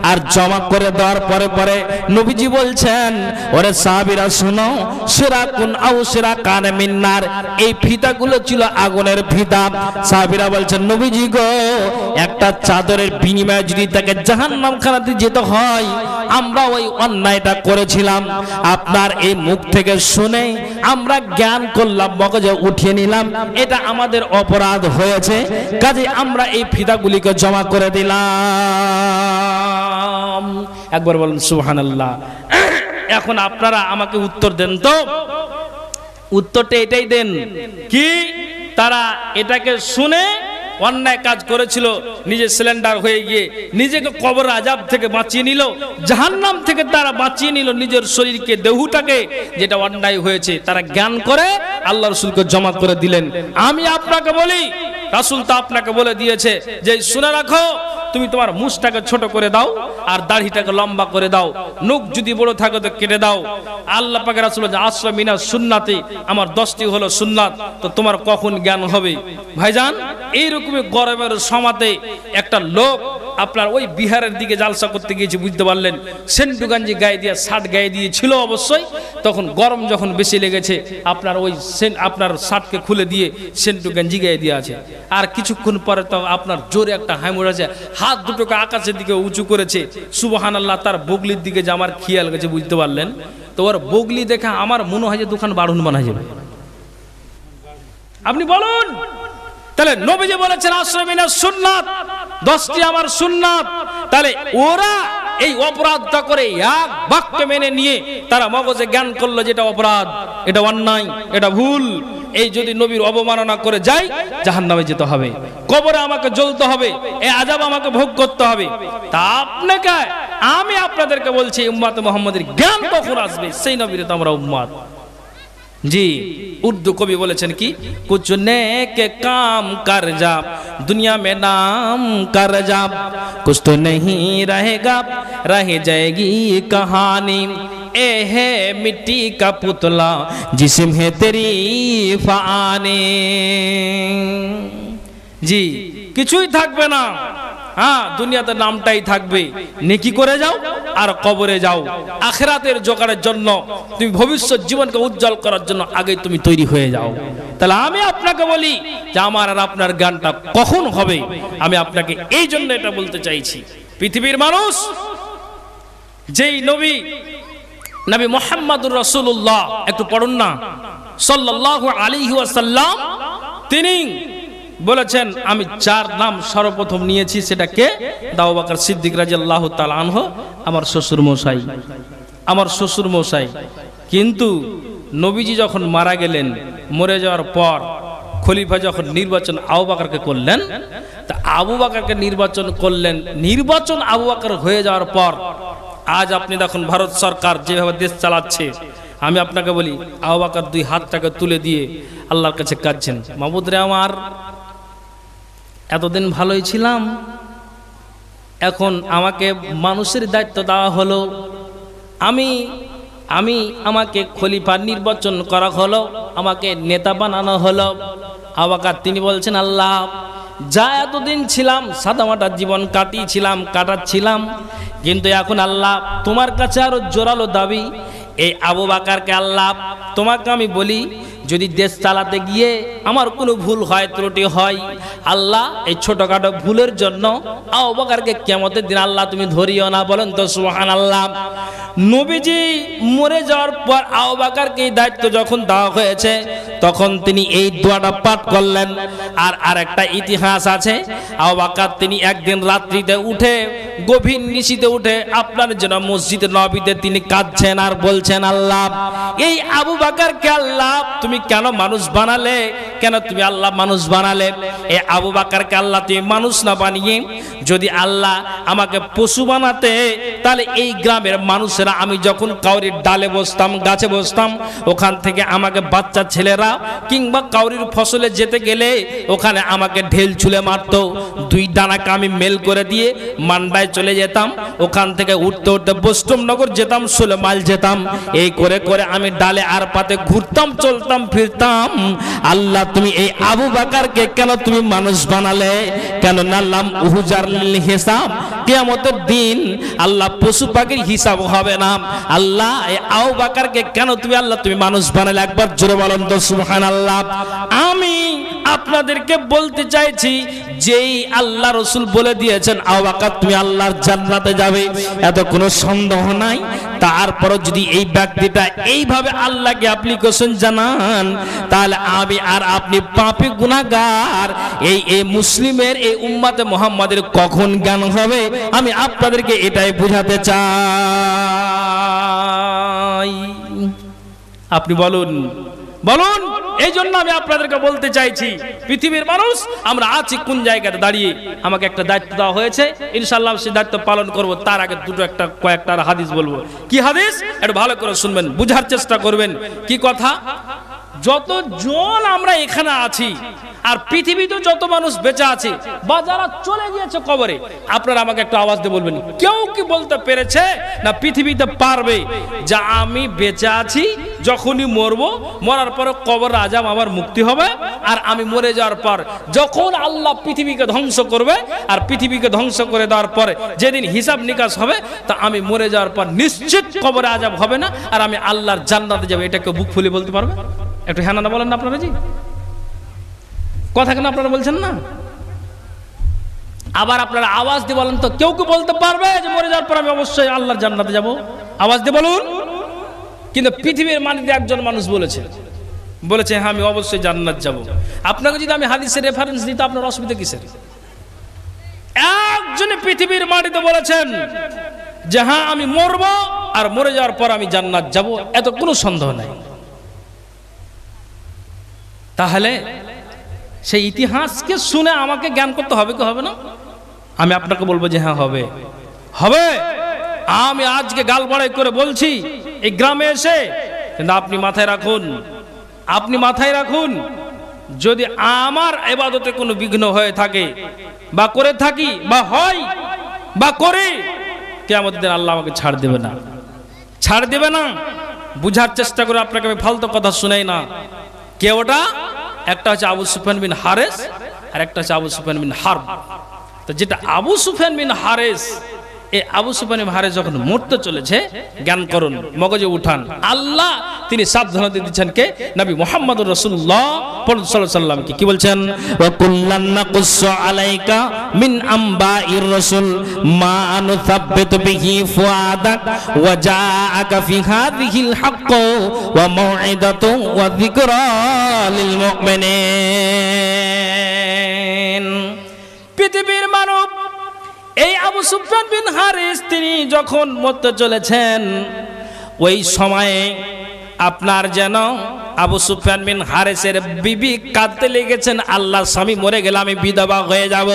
আর জমা করে দেওয়ার পরে পরে নবীজি বলছেন, ওরে সাহাবীরা শুনো, শিরাকুন আও শিরাকান মিন নার, এই ফিতাগুলো ছিল আগুনের ফিতা। সাহাবীরা বলছেন, নবীজি গো, একটা চাদরের বিনিময়ে যদি তাকে জাহান্নামখানাতে যেতে হয়, আমরা ওই অন্যায়টা করেছিলাম। আপনার এই মুখ থেকে শুনে আমরা জ্ঞান করলাম, মগজে উঠিয়ে নিলাম, এটা আমাদের অপরাধ হয়েছে, কাজে আমরা এই ফিতাগুলিকে জমা করে দিলাম। একবার বলুন সুবহানাল্লাহ। এখন আপনারা আমাকে উত্তর দেন তো, উত্তরটা এটাই দেন কি তারা এটাকে শুনে অন্যায় কাজ করেছিল, নিজে সিলিন্ডার হয়ে গিয়ে নিজেকে কবর আযাব থেকে বাঁচিয়ে নিল, জাহান্নাম থেকে তারা বাঁচিয়ে নিল নিজের শরীরকে, দেহটাকে, যেটা অন্যায় হয়েছে তারা জ্ঞান করে আল্লাহ রাসূলকে জমা করে দিলেন। আমি আপনাকে বলি, রাসূল তো আপনাকে বলে দিয়েছে যে শুনে রাখো, তুমি তোমার মুছটাকে ছোট করে দাও আর দাড়িটাকে লম্বা করে দাও, নখ যদি বড় থাকে তো কেটে দাও। আল্লাহ পাকের রাসূল বলেন, আসরা মিনাস সুন্নাতি, আমার 10টি হলো সুন্নাত, তো তোমার কখন জ্ঞান হবে? ভাইজান, এইরকমই গরমের সমাতে একটা লোক আপনার ওই বিহারের দিকে জালসা করতে গিয়েছে, বুঝতে পারলেন, সেন্টু গাঞ্জি গায়ে দিয়ে শার্ট গায়ে দিয়ে ছিল অবশ্যই, তখন গরম যখন বেশি লেগেছে আপনার ওই আপনার শার্টকে খুলে দিয়ে সেন্টু গাঞ্জি গায়ে দিয়ে আছে। আর কিছুক্ষণ পরে তো আপনার জোরে একটা হাইমুড় আছে, হাত দুটোকে আকাশের দিকে উঁচু করেছে, সুবহানাল্লাহ, তার বগলির দিকে যে আমার খেয়াল গেছে, বুঝতে পারলেন। তো ওর বগলি দেখে আমার মনে হয় যে দোকান বাড়ুন বানা যাবে। আপনি বলুন, তাহলে নবীজি বলেছেন আসরা মিনাস সুন্নাত, 10টি আমার সুন্নাত। তাহলে ওরা এই অপরাধটা করে এক বাক্য মেনে নিয়ে তারা মগজে জ্ঞান করলো যেটা অপরাধ, এটা অন্যায়, এটা ভুল। এই যদি নবীর অবমাননা করে যাই, জাহান্নামে যেতে হবে, কবরে আমাকে জ্বলতে হবে, এই আযাব আমাকে ভোগ করতে হবে। তা আপনাকে আমি আপনাদেরকে বলছি, উম্মত মুহাম্মাদের জ্ঞান কখন আসবে? সেই নবীর তো আমরা উম্মত। জি, উর্দু কবি বলেছেন কি, কুছ নেকে কাম কর যা দুনিয়া মে নাম কর যা, কুছ তো नहीं रहेगा रह जाएगी कहानी, ए है मिट्टी का पुतला जिस्म है तेरी फानी। জি, কিছুই থাকবে না, হ্যাঁ, দুনিয়াতে নামটাই থাকবে। নেকি করে যাও আর কবরে যাও, আখিরাতের জোগাড়ের জন্য, তুমি ভবিষ্যৎ জীবনকে উজ্জ্বল করার জন্য আগে তুমি তৈরি হয়ে যাও। তাহলে আমি আপনাকে বলি যে আমার আর আপনার জ্ঞানটা কখন হবে? আমি আপনাকে এই জন্য এটা বলতে চাইছি, পৃথিবীর মানুষ যেই নবী মুহাম্মদুর রাসূলুল্লাহ, একটু পড়ুন না, সাল্লাল্লাহু আলাইহি ওয়াসাল্লাম, তিনি বলেছেন আমি 4 নাম সর্বপ্রথম নিয়েছি, সেটা কে? আবু বকর সিদ্দিক রাদিয়াল্লাহু তাআলা আনহু, আমার শ্বশুর মশাই, আমার শ্বশুর মশাই। কিন্তু নবীজি যখন মারা গেলেন, মরে যাওয়ার পর খলিফা যখন নির্বাচন আবু বকরকে করলেন, তা আবু বকরকে নির্বাচন করলেন। নির্বাচন আবু বকর হয়ে যাওয়ার পর আজ আপনি দেখুন ভারত সরকার যেভাবে দেশ চালাচ্ছে, আমি আপনাকে বলি আবু বকর 2 হাতটাকে তুলে দিয়ে আল্লাহর কাছে কাঁদছেন, মাবুদ রে, আমার এতদিন ভালোই ছিলাম, এখন আমাকে মানুষের দায়িত্ব দেওয়া হলো, আমাকে খলিফা নির্বাচন করা হলো, আমাকে নেতা বানানো হলো। আবু বকর তিনি বলছেন, আল্লাহ, যা এতদিন ছিলাম সাদামাটা জীবন কাটাচ্ছিলাম, কিন্তু এখন আল্লাহ তোমার কাছে আরো জোরালো দাবি। এই আবু বকরকে আল্লাহ, তোমাকে আমি বলি, যদি দেশ চালাতে গিয়ে আমার কোনো ভুল হয়, ত্রুটি হয়, আল্লাহ এই ছোটখাটো ভুলের জন্য আবু বকরকে কিয়ামতের দিন আল্লাহ তুমি ধরিও না। বলেন তো সুবহানাল্লাহ। নবীজি মরে যাওয়ার পর আবু বকরকে এই দায়িত্ব যখন দেওয়া হয়েছে, তখন তিনি এই দোয়াটা পাঠ করলেন। আর আরেকটা ইতিহাস আছে, আবু বকর তিনি একদিন রাত্রিতে উঠে, গভীর নিশিতে উঠে আপনার জন্য মসজিদে নববীতে তিনি কাঁদছেন আর বলছেন, আল্লাহ, এই আবু বকরকে আল্লাহ তুমি কেন মানুষ বানালে? কেন তুমি আল্লাহ মানুষ বানালে? এই আবু বকরকে আল্লাহ তুমি মানুষ না বানিয়ে যদি আল্লাহ আমাকে পশু বানাতে, তাহলে এই গ্রামের মানুষের মানুষেরা আমি যখন কাউরির ডালে বসতাম, গাছে বসতাম, ওখান থেকে আমাকে বাচ্চা ছেলেরা কিংবা কাউরির ফসলে যেতে গেলে ওখানে আমাকে ঢেল ছুলে মারতো। দুই ডানাকে আমি মেল করে দিয়ে মান্ডায় চলে যেতাম, ওখান থেকে উঠতে উঠতে বৈষ্ণবনগর যেতাম, 16 মাইল যেতাম। এই করে করে আমি ডালে আর পাতে ঘুরতাম, চলতাম, ফিরতাম। আল্লাহ তুমি এই আবু বকরকে কেন তুমি মানুষ বানালে? কেন নাল্লাম উহুজার লিল হিসাব, কিয়ামতের দিন আল্লাহ পশু পাখির হিসাব হবে না। আল্লাহ এই আবু বকরকে কেন তুমি আল্লাহ তুমি মানুষ বানালে? একবার জোরে বলেন তো সুবহানাল্লাহ। আমি আপনাদেরকে বলতে চাইছি, যেই আল্লাহ রসুল বলে দিয়েছেন আবু বকর তুমি আল্লাহর জান্নাতে যাবে, এত কোনো সন্দেহ নাই। তারপরও যদি এই ব্যক্তিটা এইভাবে আল্লাহকে অ্যাপ্লিকেশন জানান, তাহলে আমি আর আপনি পাপী গুনাহগার। এই মুসলিমের এই উম্মতে মুহাম্মাদের কখন জ্ঞান হবে? আমি আপনাদেরকে এটাই বোঝাতে চাই। আপনি বলুন বলুন। এই জন্য আমি আপনাদেরকে বলতে চাইছি, পৃথিবীর মানুষ আমরা আছি কোন জায়গাতে দাঁড়িয়ে। আমাকে একটা দায়িত্ব দেওয়া হয়েছে, ইনশাআল্লাহ সেই দায়িত্ব পালন করব। তার আগে কয়েকটা হাদিস বলবো। কি হাদিস? একটু ভালো করে শুনবেন, বুঝার চেষ্টা করবেন। কি কথা? যতজন আমরা এখানে আছি আর পৃথিবীতে যত মানুষ বেঁচে আছে বা যারা চলে গিয়েছে কবরে, আপনারা আমাকে একটা আওয়াজ দিয়ে বলবেন, কেউ কি বলতে পেরেছে না পৃথিবীতে পারবে যে আমি বেঁচে আছি, যখনই মরবো, মরার পরে কবর আযাব আমার মুক্তি হবে, আর আমি মরে যাওয়ার পর যখন আল্লাহ পৃথিবীকে ধ্বংস করবে, আর পৃথিবীকে ধ্বংস করে দেওয়ার পরে যেদিন হিসাব নিকাশ হবে, তা আমি মরে যাওয়ার পর নিশ্চিত কবরে আযাব হবে না, আর আমি আল্লাহর জান্নাতে যাব? এটা কেউ বুক ফুলে বলতে পারবে? একটু হ্যাঁ না বলেন না আপনারা। জি, কথা কেন আপনারা বলছেন না? আবার আপনারা আওয়াজ দিয়ে বলেন তো, কেউ কি বলতে পারবে যে মরে যাওয়ার পর আমি অবশ্যই আল্লাহর জান্নাতে যাব? আওয়াজ দিয়ে বলুন। কিন্তু পৃথিবীর মাটিতে একজন মানুষ বলেছে হ্যাঁ আমি অবশ্যই জান্নাত যাব। আপনাকে যদি আমি হাদিসের রেফারেন্স দিই তো আপনার অসুবিধা কিসের? একজনে পৃথিবীর মাটিতে বলেছেন যে হ্যাঁ আমি মরবো, আর মরে যাওয়ার পর আমি জান্নাত যাব, এত কোনো সন্দেহ নাই। তাহলে সেই ইতিহাসকে শুনে আমাকে জ্ঞান করতে হবে কি হবে না? আমি আপনাকে বলবো যে হ্যাঁ হবে, হবে। আমি আজকে গাল বাড়াই করে বলছি এই গ্রামে এসে, কিন্তু আপনি মাথায় রাখুন, যদি আমার ইবাদতে কোনো বিঘ্ন হয়ে থাকে বা করে থাকি বা হয় বা করি, কিয়ামতের দিন আল্লাহ আমাকে ছাড় দেবে না। বুঝার চেষ্টা করে আপনাকে আমি ফালতু কথা শুনাই না। কে ওটা? একটা হচ্ছে আবু সুফিয়ান বিন হারেস, আর একটা হচ্ছে আবু সুফিয়ান বিন হারব। তো যেটা আবু সুফিয়ান বিন হারেস, এই আবু সুফিয়ান বিন হারেস যখন মরতে চলেছে, জ্ঞান করুন, মগজে উঠান, আল্লাহ তিনি সাবধানতা দিচ্ছেন কে? নবী মুহাম্মদুর রাসূলুল্লাহ সাল্লাল্লাহু আলাইহি ওয়াসাল্লামকে। কি বলছেন? ওয়া কুল্লান নাকুসসু আলাইকা মিন আমবাইর রাসূল মা নুসাব্বিতু বিহি ফুআদাক ওয়া জাআকা ফি হাযিহিল হক্ক ওয়া মাউইদাতু ওয়া যিকরা লিল মুমিনিন। পৃথিবীর মানব এই আবু সুফিয়ান বিন হারিস তিনি যখন মরতে চলেছেন, ওই সময়ে আপনার যেন আবু সুফিয়ান বিন হারিসের বিবি কাঁদতে লেগেছেন, আল্লাহ স্বামী মরে গেলে আমি বিধবা হয়ে যাব।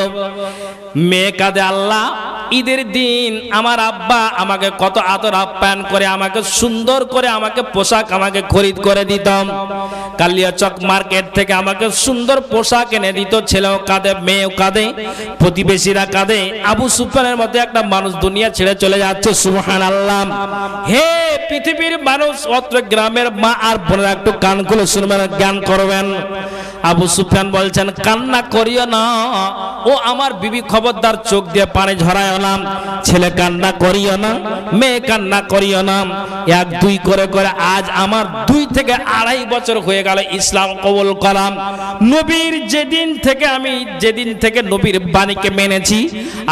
মেয়ে কাঁদে, আল্লাহ ঈদের দিন আমার আব্বা আমাকে কত আদর আপ্যায়ন করে, আমাকে সুন্দর করে আমাকে পোশাক আমাকে খরিদ করে দিতাম, কালিয়াচক মার্কেট থেকে আমাকে সুন্দর পোশাক এনে দিত। ছেলেও কাঁদে, মেয়েও কাঁদে, প্রতিবেশীরা কাঁদে। আবু সুফিয়ানের মতো একটা মানুষ দুনিয়া ছেড়ে চলে যাচ্ছে। সুবহানাল্লাহ। হে পৃথিবীর মানুষ, অত্র গ্রামের মা আর বোনেরা একটু কান খুলে শুনবেন, জ্ঞান করবেন। আবু সুফিয়ান বলছেন, কান্না করিও না ও আমার বিবি, খবরদার চোখ দিয়ে পানি ঝরায় না। ছেলে কান্না করিও না, মেয়ে কান্না করিও না। এক দুই করে করে আজ আমার 2 থেকে 2.5 বছর হয়ে গেল ইসলাম কবুল করাম। নবীর যেদিন থেকে নবীর বাণীকে মেনেছি,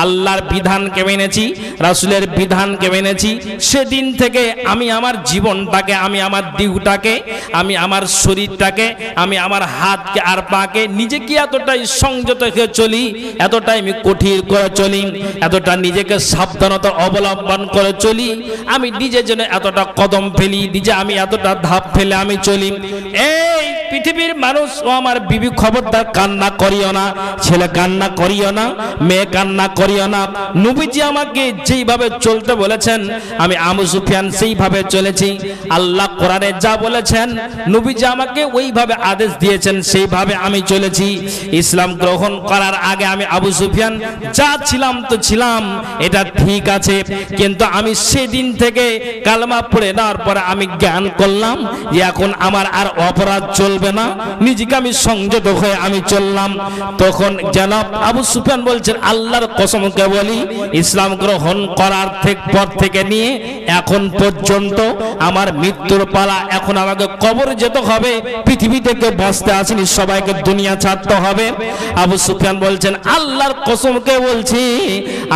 আল্লাহর বিধানকে মেনেছি, রাসূলের বিধানকে মেনেছি, সেদিন থেকে আমি আমার জীবনটাকে, আমি আমার দেহটাকে, আমি আমার শরীরটাকে, আমি আমার হাতকে আর পাকে নিজেকে এতটাই সংযত হয়ে চলি, এতটাই আমি কঠিন করে চলি, এতটা নিজেকে সাবধানতা অবলম্বন করে চলি, আমি নিজের জন্য এতটা কদম ফেলি, নিজে আমি এতটা ধাপ ফেলে আমি চলি। এই পৃথিবীর মানুষ ও আমার বিবি, খবরদার কান্না করিও না, ছেলে কান্না করিও না, মেয়ে কান্না করিও না। নবীজি আমাকে যেইভাবে চলতে বলেছেন আমি আবু সুফিয়ান সেইভাবে চলেছি। আল্লাহ কোরআনে যা বলেছেন নবীজি আমাকে ওইভাবে আদেশ দিয়েছেন, সেইভাবে আমি চলেছি। ইসলাম গ্রহণ করার আগে আমি আবু সুফিয়ান যা ছিলাম তো ছিলাম, এটা ঠিক আছে, কিন্তু আমি সেদিন থেকে কালেমা পড়ে নেওয়ার পরে আমি জ্ঞান করলাম যে এখন আমার আর অপরাধ চলবে না, নিজেকে আমি সংযত হয়ে আমি চললাম। তখন জনাব আবু সুফিয়ান বলছেন, আল্লাহর কসমকে বলি, ইসলাম গ্রহণ করার পর থেকে নিয়ে এখন পর্যন্ত আমার মৃত্যুর পালা, এখন আমাকে কবর যেতে হবে, পৃথিবী থেকে বাঁচতে আসেনি, সবাইকে দুনিয়া ছাড়তে হবে। আবু সুফিয়ান বলছেন, আল্লাহর কসমকে বলছি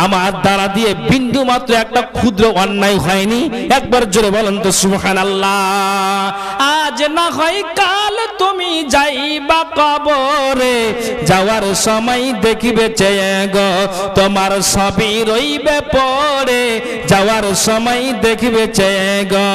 আমার দ্বারা দিয়ে বিন্দু মাত্র একটা ক্ষুদ্র অন্যায় হয়নি। একবার জোরে বলেন তো সুবহানাল্লাহ। আজ না হয় কাল তুমি যাইবা কবরে, যাওয়ার সময় দেখিবে চেয়ে গো তোমার সবই রইবে পড়ে, যাওয়ার সময় দেখিবে চেয়ে গো।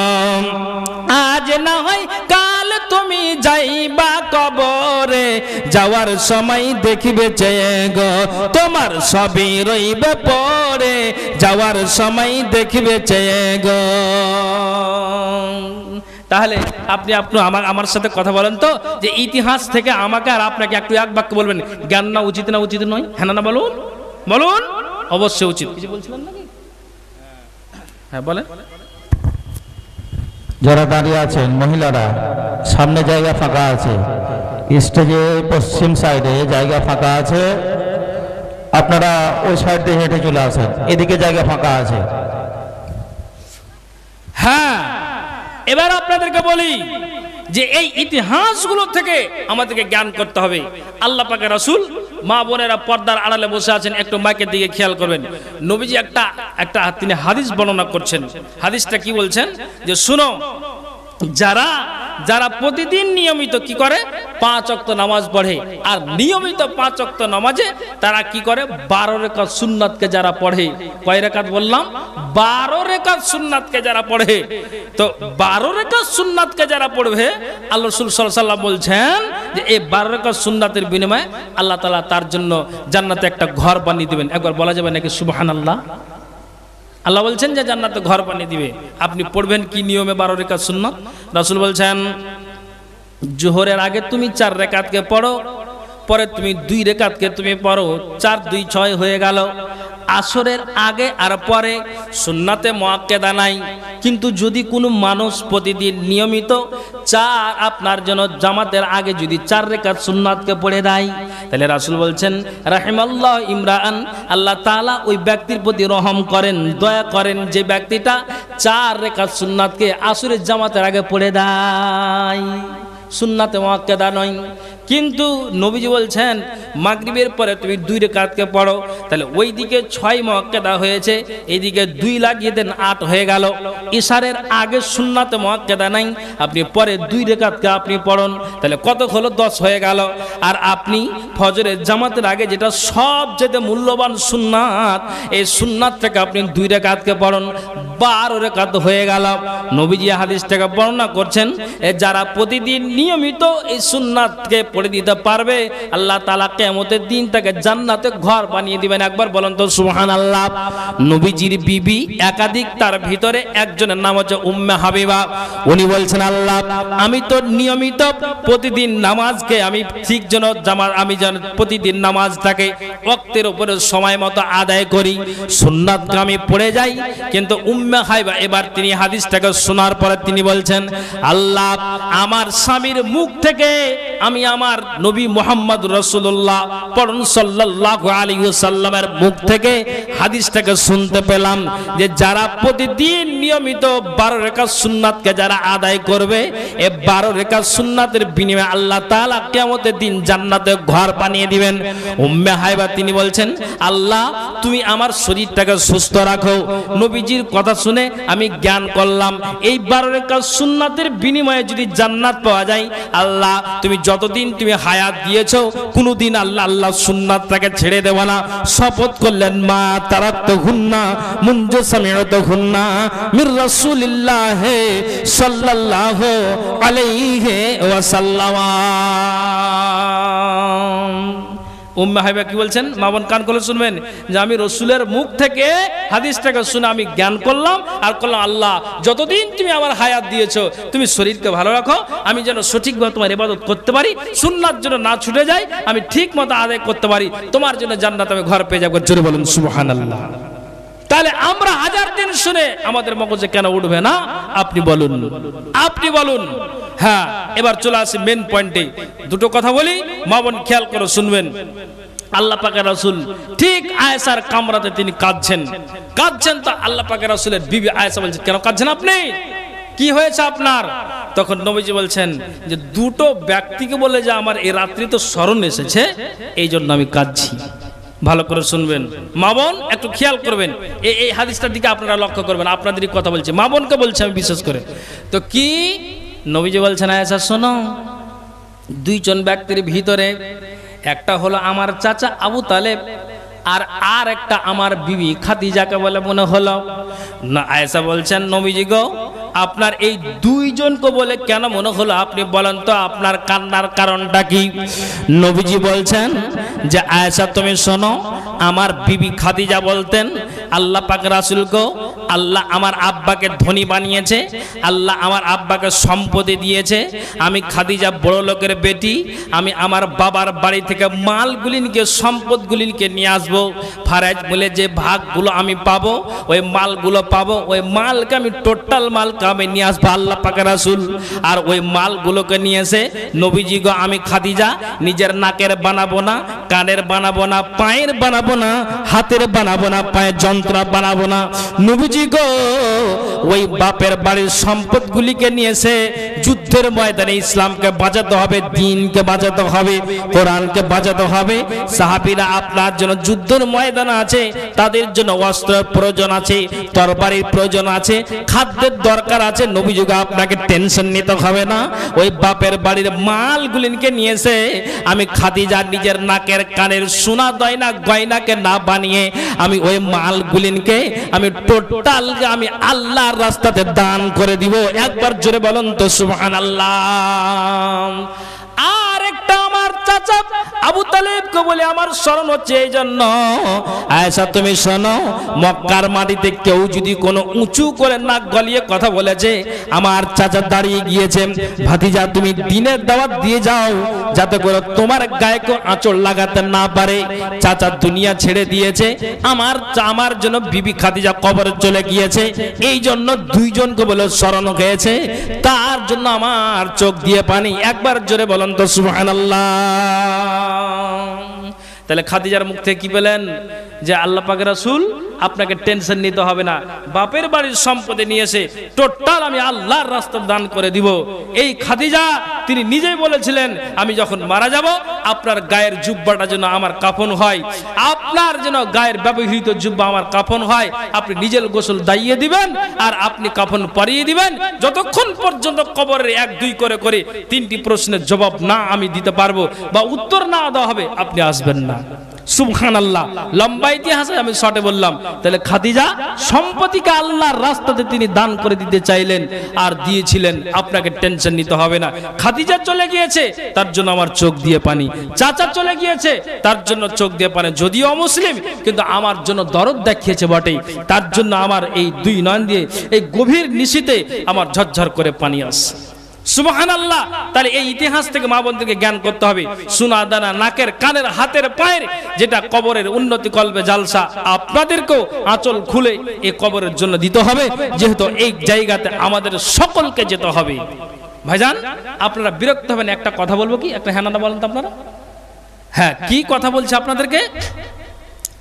আজ না হয় কাল তুমি যাইবা কবরে, যাওয়ার সময় দেখিবে চেয়ে গো তোমার সবই রইবে পড়ে, যাওয়ার সময় দেখিবে চেয়ে গো। তাহলে আপনি আমার সাথে কথা বলেন তো, যে ইতিহাস থেকে আমাকে আর আপনাকে একটু এক বাক্য বলবেন, জ্ঞান না উচিত না উচিত নয়? হ্যাঁ না বলুন, বলুন। অবশ্যই উচিত। কিছু বলছিলেন নাকি? হ্যাঁ বলেন। যারা দাঁড়িয়ে আছেন মহিলারা, সামনে জায়গা ফাঁকা আছে, স্টেজে পশ্চিম সাইডে জায়গা ফাঁকা আছে, আপনারা ওই সাইড দিয়ে হেঁটে চলে আসেন, এদিকে জায়গা ফাঁকা আছে। হ্যাঁ, এবার আপনাদেরকে বলি যে এই ইতিহাসগুলো থেকে আমাদেরকে জ্ঞান করতে হবে। আল্লাহ পাকের রাসূল, মা বোনেরা পর্দার আড়ালে বসে আছেন, একটু মাইকের দিকে খেয়াল করবেন। নবীজি একটা তিনি হাদিস বর্ণনা করছেন। হাদিসটা কি বলছেন যে শুনো, যারা প্রতিদিন নিয়মিত কি করে 5 ওয়াক্ত নামাজ পড়ে, আর নিয়মিত 5 ওয়াক্ত নামাজে তারা কি করে 12 রাকাত সুন্নাতকে যারা পড়ে, কয় রাকাত বললাম? 12 রাকাত সুন্নাতকে যারা পড়ে, তো 12 রাকাত সুন্নাতকে যারা পড়বে, আল্লাহ রাসূল সাল্লাল্লাহু আলাইহি ওয়াসাল্লাম বলছেন যে এই 12 রাকাত সুন্নাতের বিনিময়ে আল্লাহ তাআলা তার জন্য জান্নাতে একটা ঘর বানিয়ে দিবেন। একবার বলা যাবে নাকি সুবহানাল্লাহ? আল্লাহ বলছেন যে জান্নাতে ঘর বানিয়ে দিবে। আপনি পড়বেন কি নিয়মে 12 রাকাত সুন্নাত? রাসূল বলছেন জোহরের আগে তুমি 4 রাকাতকে পড়ো, পরে তুমি 2 রাকাতকে তুমি পড়ো, 4 2 6 হয়ে গেল। আসরের আগে আর পরে সুন্নাতে মুআক্কাদা নাই, কিন্তু যদি কোনো মানুষ প্রতিদিন নিয়মিত 4 আপনার জন্য জামাতের আগে যদি 4 রাকাত সুন্নাতকে পড়ে দেয়, তাহলে রাসূল বলছেন রাহিমাল্লাহ ইমরান, আল্লাহ তাআলা ওই ব্যক্তির প্রতি রহম করেন, দয়া করেন, যে ব্যক্তিটা 4 রাকাত সুন্নাতকে আসরের জামাতের আগে পড়ে দেয়। সুন্নাতে মুআক্কাদা নয়, কিন্তু নবীজি বলছেন মাগরিবের পরে তুমি 2 রাকাতকে পড়ো, তাহলে ওই দিকে 6 মুআক্কাদা হয়েছে, এইদিকে 2 লাগিয়ে দেন 8 হয়ে গেল। ইশারের আগে সুন্নাতে মুআক্কাদা নাই, আপনি পরে 2 রাকাতকে আপনি পড়ুন, তাহলে কত হলো? 10 হয়ে গেল। আর আপনি ফজরের জামাতের আগে যেটা সবচেয়ে মূল্যবান সুন্নাত, এই সুন্নাতটাকে আপনি 2 রাকাতকে পড়ুন, 12 রাকাত হয়ে গেল। নবীজি হাদিসটাকে বর্ণনা করছেন, যারা প্রতিদিন নিয়মিত এই সুন্নাতকে পড়ে দিতে পারবে, আল্লাহ তাআলা কিয়ামতের দিন তাকে জান্নাতে ঘর বানিয়ে দিবেন। একবার বলেন তো সুবহানাল্লাহ। নবীজির বিবি একাধিক, তার ভিতরে একজনের নাম হচ্ছে উম্মে হাবিবা। উনি বলছেন, আল্লাহ আমি তো নিয়মিত প্রতিদিন নামাজকে আমি ঠিক যেন আমি যেন প্রতিদিন নামাজটাকে ওয়াক্তের উপরে সময় মতো আদায় করি, সুন্নাতকে আমি পড়ে যাই, কিন্তু উম্মে হাবিবা এবার তিনি হাদিসটাকে শোনার পরে তিনি বলছেন, আল্লাহ আমার স্বামীর মুখ থেকে আমি আমার নবী মুহাম্মদ রাসূলুল্লাহ পরম সাল্লাল্লাহু আলাইহি ওয়াসাল্লামের মুখ থেকে হাদিসটাকে শুনতে পেলাম যে যারা প্রতিদিন নিয়মিত 12 রাকাত সুন্নাতকে যারা আদায় করবে, এই 12 রাকাত সুন্নাতের বিনিময়ে আল্লাহ তাআলা কিয়ামতের দিন জান্নাতে ঘর বানিয়ে দিবেন। উম্মে হাবিবা তিনি বলছেন, আল্লাহ তুমি আমার শরীরটাকে সুস্থ রাখো। নবীজির কথা শুনে আমি জ্ঞান করলাম এই 12 রাকাত সুন্নাতের বিনিময়ে যদি জান্নাত পাওয়া যায়, আল্লাহ তুমি যতদিন তুমি হায়াত দিয়েছো কোনোদিন আল্লাহ আল্লাহ সুন্নাতটাকে ছেড়ে দেব না। শপথ করলেন মা তারাক্তুহুন্না মুনযু সামি'তুহুন্না মির রাসূলিল্লাহ সাল্লাল্লাহু আলাইহি ওয়াসাল্লাম। উম্মে হাবিবা কি বলছেন? মা বোন কান খুলে শুনবেন যে আমি রসুলের মুখ থেকে হাদিসটাকে শুনে আমি জ্ঞান করলাম আর করলাম আল্লাহ যতদিন তুমি আমার হায়াত দিয়েছো তুমি শরীরকে ভালো রাখো, আমি যেন সঠিকভাবে তোমার ইবাদত করতে পারি, সুন্নাত যেন না ছুটে যায়, আমি ঠিক মতো আদায় করতে পারি, তোমার জন্য জান্নাত আমি ঘর পেয়ে যাবো। জোরে বলুন সুবহানাল্লাহ। তাহলে আমরা হাজার দিন শুনে আমাদের মগজে কেন উঠবে না? আপনি বলুন, আপনি বলুন। হ্যাঁ, এবার চলে আসি মেন পয়েন্টে। দুটো কথা বলি, মা বোন খেয়াল করে শুনবেন। আল্লাহ পাকের রাসূল ঠিক আয়েশার কামরাতে তিনি কাঁদছেন তো আল্লাহ পাকের রাসূলের বিবি আয়েশা বলছেন কেন কাঁদছেন আপনি, কি হয়েছে আপনার? তখন নবীজি বলছেন যে দুটো ব্যক্তিকে বলে যে আমার এই রাত্রি তো স্মরণ এসেছে, এই জন্য আমি কাঁদছি। ভালো করে শুনবেন মা বোন, একটু খেয়াল করবেন, এই হাদিসটার দিকে আপনারা লক্ষ্য করবেন। আপনাদেরই কথা বলছি, মা বোনকে বলছি আমি বিশেষ করে। তো কি নবীজি বলছেন আয়েশা শোনো, দুইজন ব্যক্তির ভিতরে একটা হলো আমার চাচা আবু তালেব আর একটা আমার বিবি খাদিজাকে বলে মনে হলো না। আয়েশা বলছেন নবীজি গো আপনার এই দুইজনকে বলে কেন মনে হলো আপনি বলেন তো আপনার কান্নার কারণটা কি? নবীজি বলছেন যে আয়েশা তুমি শোনো, আমার বিবি খাদিজা বলতেন আল্লাহ পাক রাসূল গো আল্লাহ আমার আব্বাকে ধনী বানিয়েছে, আল্লাহ আমার আব্বাকে সম্পত্তি দিয়েছে, আমি খাদিজা বড় লোকের বেটি, আমি আমার বাবার বাড়ি থেকে মালগুলিনকে সম্পদগুলিনকে নিয়ে আসবো, ফারাজ বলে যে ভাগগুলো আমি পাবো ওই মালগুলো পাবো, ওই মালকে আমি টোটাল মালকে আমি নিয়ে আসবো আল্লাহ পাক রাসূল। আর ওই মালগুলোকে নিয়ে এসে নবীজি গো আমি খাদিজা নিজের নাকের বানাবো না, কানের বানাবো না, পায়ের বানাবো না, হাতের বানাবো না, পায়ের যন্ত্র বানাবো না, নবীজি গো ওই বাপের বাড়ির সম্পদগুলিকে নিয়ে এসে যুদ্ধের ময়দানে ইসলামকে বাঁচাতে হবে, দ্বীনকে বাঁচাতে হবে, কোরআনকে বাঁচাতে হবে। সাহাবীরা আপনার জন্য যুদ্ধের ময়দান আছে, তাদের জন্য অস্ত্রের প্রয়োজন আছে, তরবারির প্রয়োজন আছে, খাদ্যের দরকার আছে। নবীজি গো আপনাকে টেনশন নিতে হবে না, ওই বাপের বাড়ির মালগুলিকে নিয়ে এসে আমি খাদিজা নিজের নাকের কানের সোনা গয়নাকে না বানিয়ে আমি ওই মালগুলিকে আমি টোটাল আমি আল্লাহর রাস্তাতে দান করে দিব। একবার জোরে বলুন তো সুবহানাল্লাহ। আর একটা আমার চাচা আবু তালেবকে বলে আমার স্মরণ হচ্ছে এই জন্য আয়েশা তুমি শোনো, মক্কার মাটিতে কেউ যদি কোনো উঁচু করে নাক গলিয়ে কথা বলেছে, আমার চাচা দাঁড়িয়ে গিয়েছে, ভাতিজা তুমি দিনের দাওয়াত দিয়ে যাও যাতে করে তোমার গায়ে কেউ আঁচড় লাগাতে না পারে। চাচা দুনিয়া ছেড়ে দিয়েছে, আমার জন্য বিবি খাদিজা কবরে চলে গিয়েছে, এই জন্য দুইজনকে বলে স্মরণ হয়েছে, তার জন্য আমার চোখ দিয়ে পানি। একবার জোরে বলুন তো সুবহানাল্লাহ। তাহলে খাদিজার মুখ থেকে কি পেলেন? যে আল্লাহ পাক রাসূল আপনাকে টেনশন নিতে হবে না, বাপের বাড়ির সম্পদে নিয়ে এসে টোটাল আমি আল্লাহর রাস্তা দান করে দিব। এই খাদিজা তিনি নিজেই বলেছিলেন আমি যখন মারা যাব আপনার গায়ের জুব্বাটা যেন আমার কাফন হয়, আপনার যেন গায়ের ব্যবহৃত জুব্বা আমার কাফন হয়, আপনি নিজের গোসল দাইয়ে দিবেন আর আপনি কাফন পরিয়ে দিবেন, যতক্ষণ পর্যন্ত কবরের এক দুই করে করে তিনটি প্রশ্নের জবাব না আমি দিতে পারবো বা উত্তর না দেওয়া হবে আপনি আসবেন না। সুবহানাল্লাহ। লম্বা ইতিহাসে আমি শর্টে বললাম। তাহলে খাদিজা সম্পত্তিকে আল্লাহর রাস্তাতে তিনি দান করে দিতে চাইলেন আর দিয়েছিলেন, আপনাকে টেনশন নিতে হবে না। খাদিজা চলে গিয়েছে তার জন্য আমার চোখ দিয়ে পানি, চাচা চলে গিয়েছে তার জন্য চোখ দিয়ে পানি, যদিও অমুসলিম কিন্তু আমার জন্য দরদ দেখিয়েছে বটেই, তার জন্য আমার এই দুই নয়ন দিয়ে এই গভীর নিশীতে আমার ঝরঝর করে পানি আসে। সুবহানাল্লাহ। তাহলে এই ইতিহাস থেকে মা বোনদেরকে জ্ঞান করতে হবে, সোনা দানা নাকের কানের হাতের পায়ের যেটা কবরের উন্নতি কল্পে জালসা আপনাদেরকেও আঁচল খুলে এই কবরের জন্য দিতে হবে, যেহেতু এই জায়গাতে আমাদের সকলকে যেতে হবে। ভাইজান আপনারা বিরক্ত হবেন, একটা কথা বলবো কি, একটা হ্যাঁ না বলেন তো আপনারা। হ্যাঁ, কি কথা বলছে আপনাদেরকে?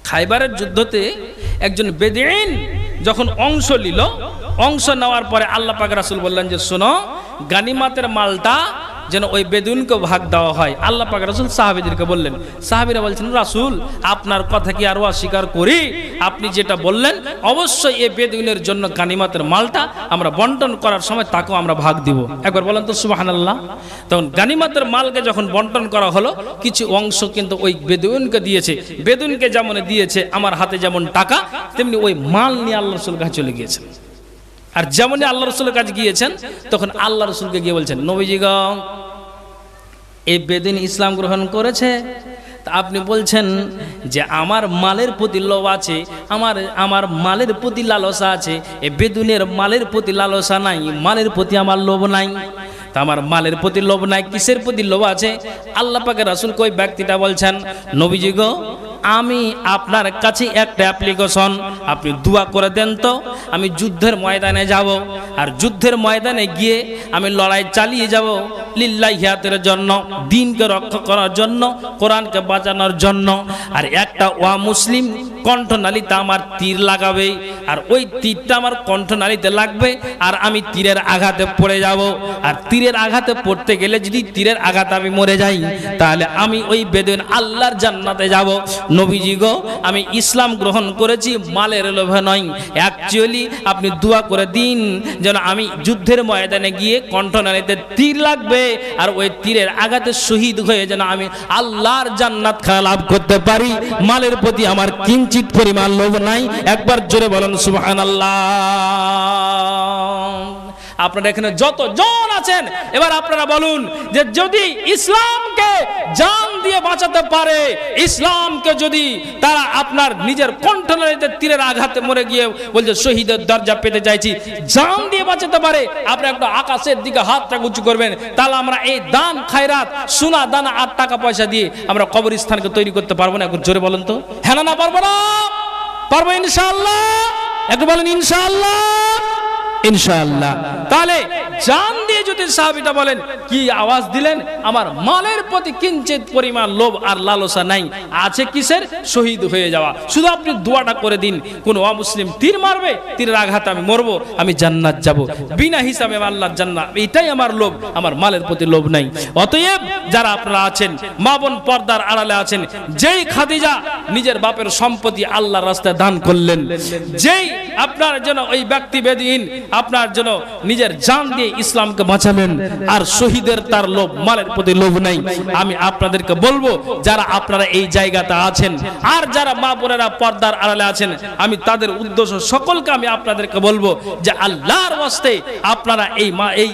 খাইবারের যুদ্ধতে একজন বেদুইন যখন অংশ নিল, অংশ নেওয়ার পরে আল্লাহ পাক রাসূল বললেন যে শোনো, গানিমাতের মালটা যেন ওই বেদুইনকে ভাগ দেওয়া হয়। আল্লাহ পাক রাসূল সাহাবীদেরকে বললেন, সাহাবীরা বলছেন রাসূল আপনার কথা কি আরো অস্বীকার করি? আপনি যেটা বললেন অবশ্যই এই বেদুইনের জন্য গানিমতের মালটা আমরা বন্টন করার সময় তাকেও আমরা ভাগ দিব। একবার বলেন তো সুবহানাল্লাহ। তখন গানিমতের মালকে যখন বন্টন করা হলো কিছু অংশ কিন্তু ওই বেদুইনকে দিয়েছে। বেদুইনকে যেমন দিয়েছে আমার হাতে যেমন টাকা, তেমনি ওই মাল নিয়ে আল্লাহ রাসূলের কাছে চলে গিয়েছেন। আর যেমনই আল্লাহ রাসূলের কাছে গিয়েছেন তখন আল্লাহ রাসূলকে গিয়ে বলছেন, নবীজি গো এই বেদুইন ইসলাম গ্রহণ করেছে, তা আপনি বলছেন যে আমার মালের প্রতি লোভ আছে, আমার মালের প্রতি লালসা আছে। এই বেদুইনের মালের প্রতি লালসা নাই, মালের প্রতি আমার লোভ নাই। তা আমার মালের প্রতি লোভ নাই, কিসের প্রতি লোভ আছে? আল্লাহ পাকের রাসূল কই ব্যক্তিটা বলছেন, নবীজি গো আমি আপনার কাছে একটা অ্যাপ্লিকেশন, আপনি দোয়া করে দেন তো আমি যুদ্ধের ময়দানে যাব, আর যুদ্ধের ময়দানে গিয়ে আমি লড়াই চালিয়ে যাব লিল্লাহিয়াতের জন্য, দ্বীনকে রক্ষা করার জন্য, কোরআনকে বাঁচানোর জন্য। আর একটা ওয়া মুসলিম কণ্ঠনালীতে আমার তীর লাগাবে, আর ওই তীরটা আমার কণ্ঠনালীতে লাগবে, আর আমি তীরের আঘাতে পড়ে যাব। আর তীরের আঘাতে পড়তে গেলে যদি তীরের আঘাতে আমি মরে যাই তাহলে আমি ওই বেদুইন আল্লাহর জান্নাতে যাব। নবীজি গো আমি ইসলাম গ্রহণ করেছি মালের লোভে নয়, অ্যাকচুয়ালি আপনি দোয়া করে দিন যেন আমি যুদ্ধের ময়দানে গিয়ে কণ্ঠনালীতে তীর লাগবে, আর ওই তীরের আঘাতে শহীদ হয়ে যেন আমি আল্লাহর জান্নাত লাভ করতে পারি। মালের প্রতি আমার কিঞ্চিত পরিমাণ লোভ নাই। একবার জোরে বলেন সুবহানাল্লাহ। আপনারা এখানে যতজন আছেন এবার আপনারা বলুন যে যদি ইসলামকে জান দিয়ে বাঁচাতে পারে, ইসলামকে যদি তারা আপনার নিজের কণ্ঠনালীতে তীরের আঘাতে মরে গিয়ে বলছে শহীদের দরজা পেতে চাইছি, জান দিয়ে বাঁচাতে পারে, আপনি একটা আকাশের দিকে হাতটা উঁচু করবেন, তাহলে আমরা এই দান খায়রাত সোনা দানা আর টাকা পয়সা দিয়ে আমরা কবরস্থানকে তৈরি করতে পারবো না? একটু জোরে বলেন তো। হ্যাঁ না পারবো না? পারবো ইনশাআল্লাহ। একটু বলেন ইনশাআল্লাহ। ইনশাআল্লাহ। তাহলে জান দিয়ে যদি সাহাবীটা বলেন, কি আওয়াজ দিলেন, আমার মালের প্রতি কিঞ্চিত পরিমাণ লোভ আর লালসা নাই, আছে কিসের? শহীদ হয়ে যাওয়া। শুধু আপনি দোয়াটা করে দিন, কোন অমুসলিম তীর মারবে, তীরের আঘাতে আমি মরবো, আমি জান্নাত যাব বিনা হিসাবে, আল্লাহর জান্নাত, এটাই আমার লোভ, আমার মালের প্রতি লোভ নাই। অতএব যারা আপনারা আছেন মা বোন পর্দার আড়ালে আছেন, যেই খাদিজা নিজের বাপের সম্পত্তি আল্লাহর রাস্তায় দান করলেন, যেই আপনার জন্য ওই ব্যক্তি বেদুইন আপনার জন্য নিজের জান দিয়ে ইসলামকে বাঁচালেন, আর শহীদের তার লোভ, মালের প্রতি লোভ নাই। আমি আপনাদেরকে বলবো যারা আপনারা এই জায়গাতে আছেন আর যারা মা বোনেরা পর্দার আড়ালে আছেন, আমি তাদের উদ্দেশ্য সকলকে আমি আপনাদেরকে বলবো যে আল্লাহর ওয়াস্তে আপনারা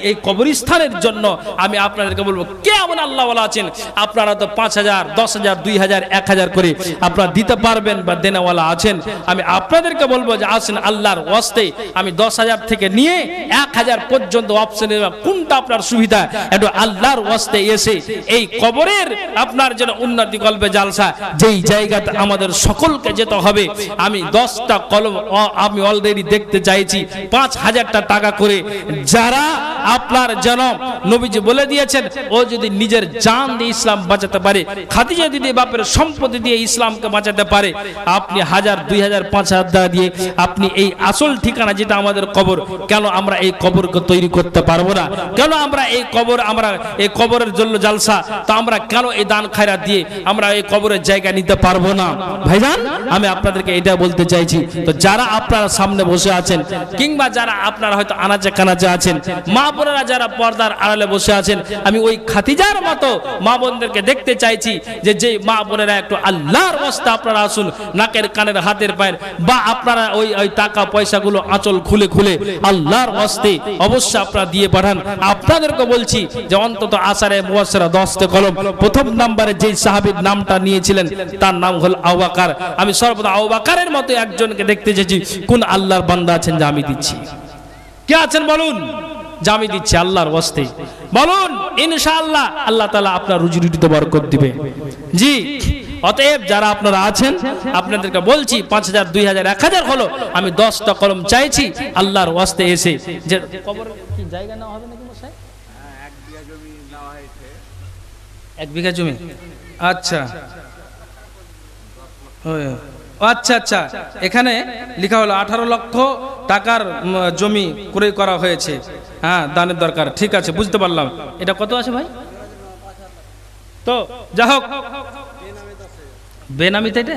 এই কবরস্থানের জন্য আমি আপনাদেরকে বলবো, কেমন আল্লাহওয়ালা আছেন আপনারা তো 5,000, 10,000, 2,000, 1,000 করে আপনারা দিতে পারবেন বা দেনাওয়ালা আছেন, আমি আপনাদেরকে বলবো যে আসেন আল্লাহর ওয়াস্তে আমি 10,000 থেকে নিয়ে 1,000 পর্যন্ত অপশনে কোনটা আপনার সুবিধা, একটু আল্লাহর ওয়াস্তে এসে এই কবরের আপনার যেন উন্নতি কল্পে জালসা, যেই জায়গাতে আমাদের সকলকে যেতে হবে, আমি 10টা কলম আমি অলরেডি দেখতে চাইছি 5,000টা টাকা করে, যারা আপনার যেন নবীজি বলে দিয়েছেন ও যদি নিজের জান দিয়ে ইসলাম বাঁচাতে পারে, খাদিজা দিদি বাপের সম্পত্তি দিয়ে ইসলামকে বাঁচাতে পারে, আপনি 1,000, 2,000, 5,000 টাকা দিয়ে আপনি এই আসল ঠিকানা যেটা আমাদের কবর, কেন আমরা এই কবরকে তৈরি করতে পারবো না? কেন আমরা এই কবরের জন্য জালসা, তো আমরা কেন এই দান খায়রাত দিয়ে আমরা এই কবরের জায়গা নিতে পারবো না? ভাইজান আমি আপনাদেরকে এটা বলতে চাইছি। তো যারা আপনারা সামনে বসে আছেন কিংবা যারা আপনারা হয়তো আনাচে কানাচে আছেন, মা বোনেরা যারা পর্দার আড়ালে বসে আছেন, আমি ওই খাদিজার মতো মা বোনদেরকে দেখতে চাইছি যে মা বোনেরা একটু আল্লাহর ওয়াস্তে আপনারা আসুন, নাকের কানের হাতের পায়ের বা আপনারা ওই টাকা পয়সাগুলো আঁচল খুলে খুলে আল্লাহর ওয়াস্তে অবশ্যই আপনারা দিয়ে পাঠান। আপনাদেরকে বলছি যে অন্তত আসারে মুয়াসসারা 10টা কলম, প্রথম নম্বরে যেই সাহাবীর নামটা নিয়েছিলেন তার নাম হল আবু বকর। আমি সর্বদা আবু বকরের মতো একজনকে দেখতে চেয়েছি, কোন আল্লাহর বান্দা আছেন যে আমি দিচ্ছি? কে আছেন বলুন যে আমি দিচ্ছি আল্লাহর ওয়াস্তে? বলুন ইনশাআল্লাহ আল্লাহ তাআলা আপনার রুজি রুটিতে বরকত দিবে। জি, অতএব যারা আপনারা আছেন আপনাদেরকে বলছি 5,000, 2,000, 1,000 হলো, আমি 10টা কলম চাইছি আল্লাহর ওয়াস্তে এসে। যে কবরের কি জায়গা নেওয়া হবে নাকি মশাই? 1 বিঘা জমি নেওয়া হয়েছে। 1 বিঘা জমি? আচ্ছা আচ্ছা আচ্ছা, এখানে লেখা হলো 18 লক্ষ টাকার জমি ক্রয় করা হয়েছে। হ্যাঁ দানের দরকার, ঠিক আছে বুঝতে পারলাম। এটা কত আছে ভাই? তো যা হোক, বেনামিতে এটা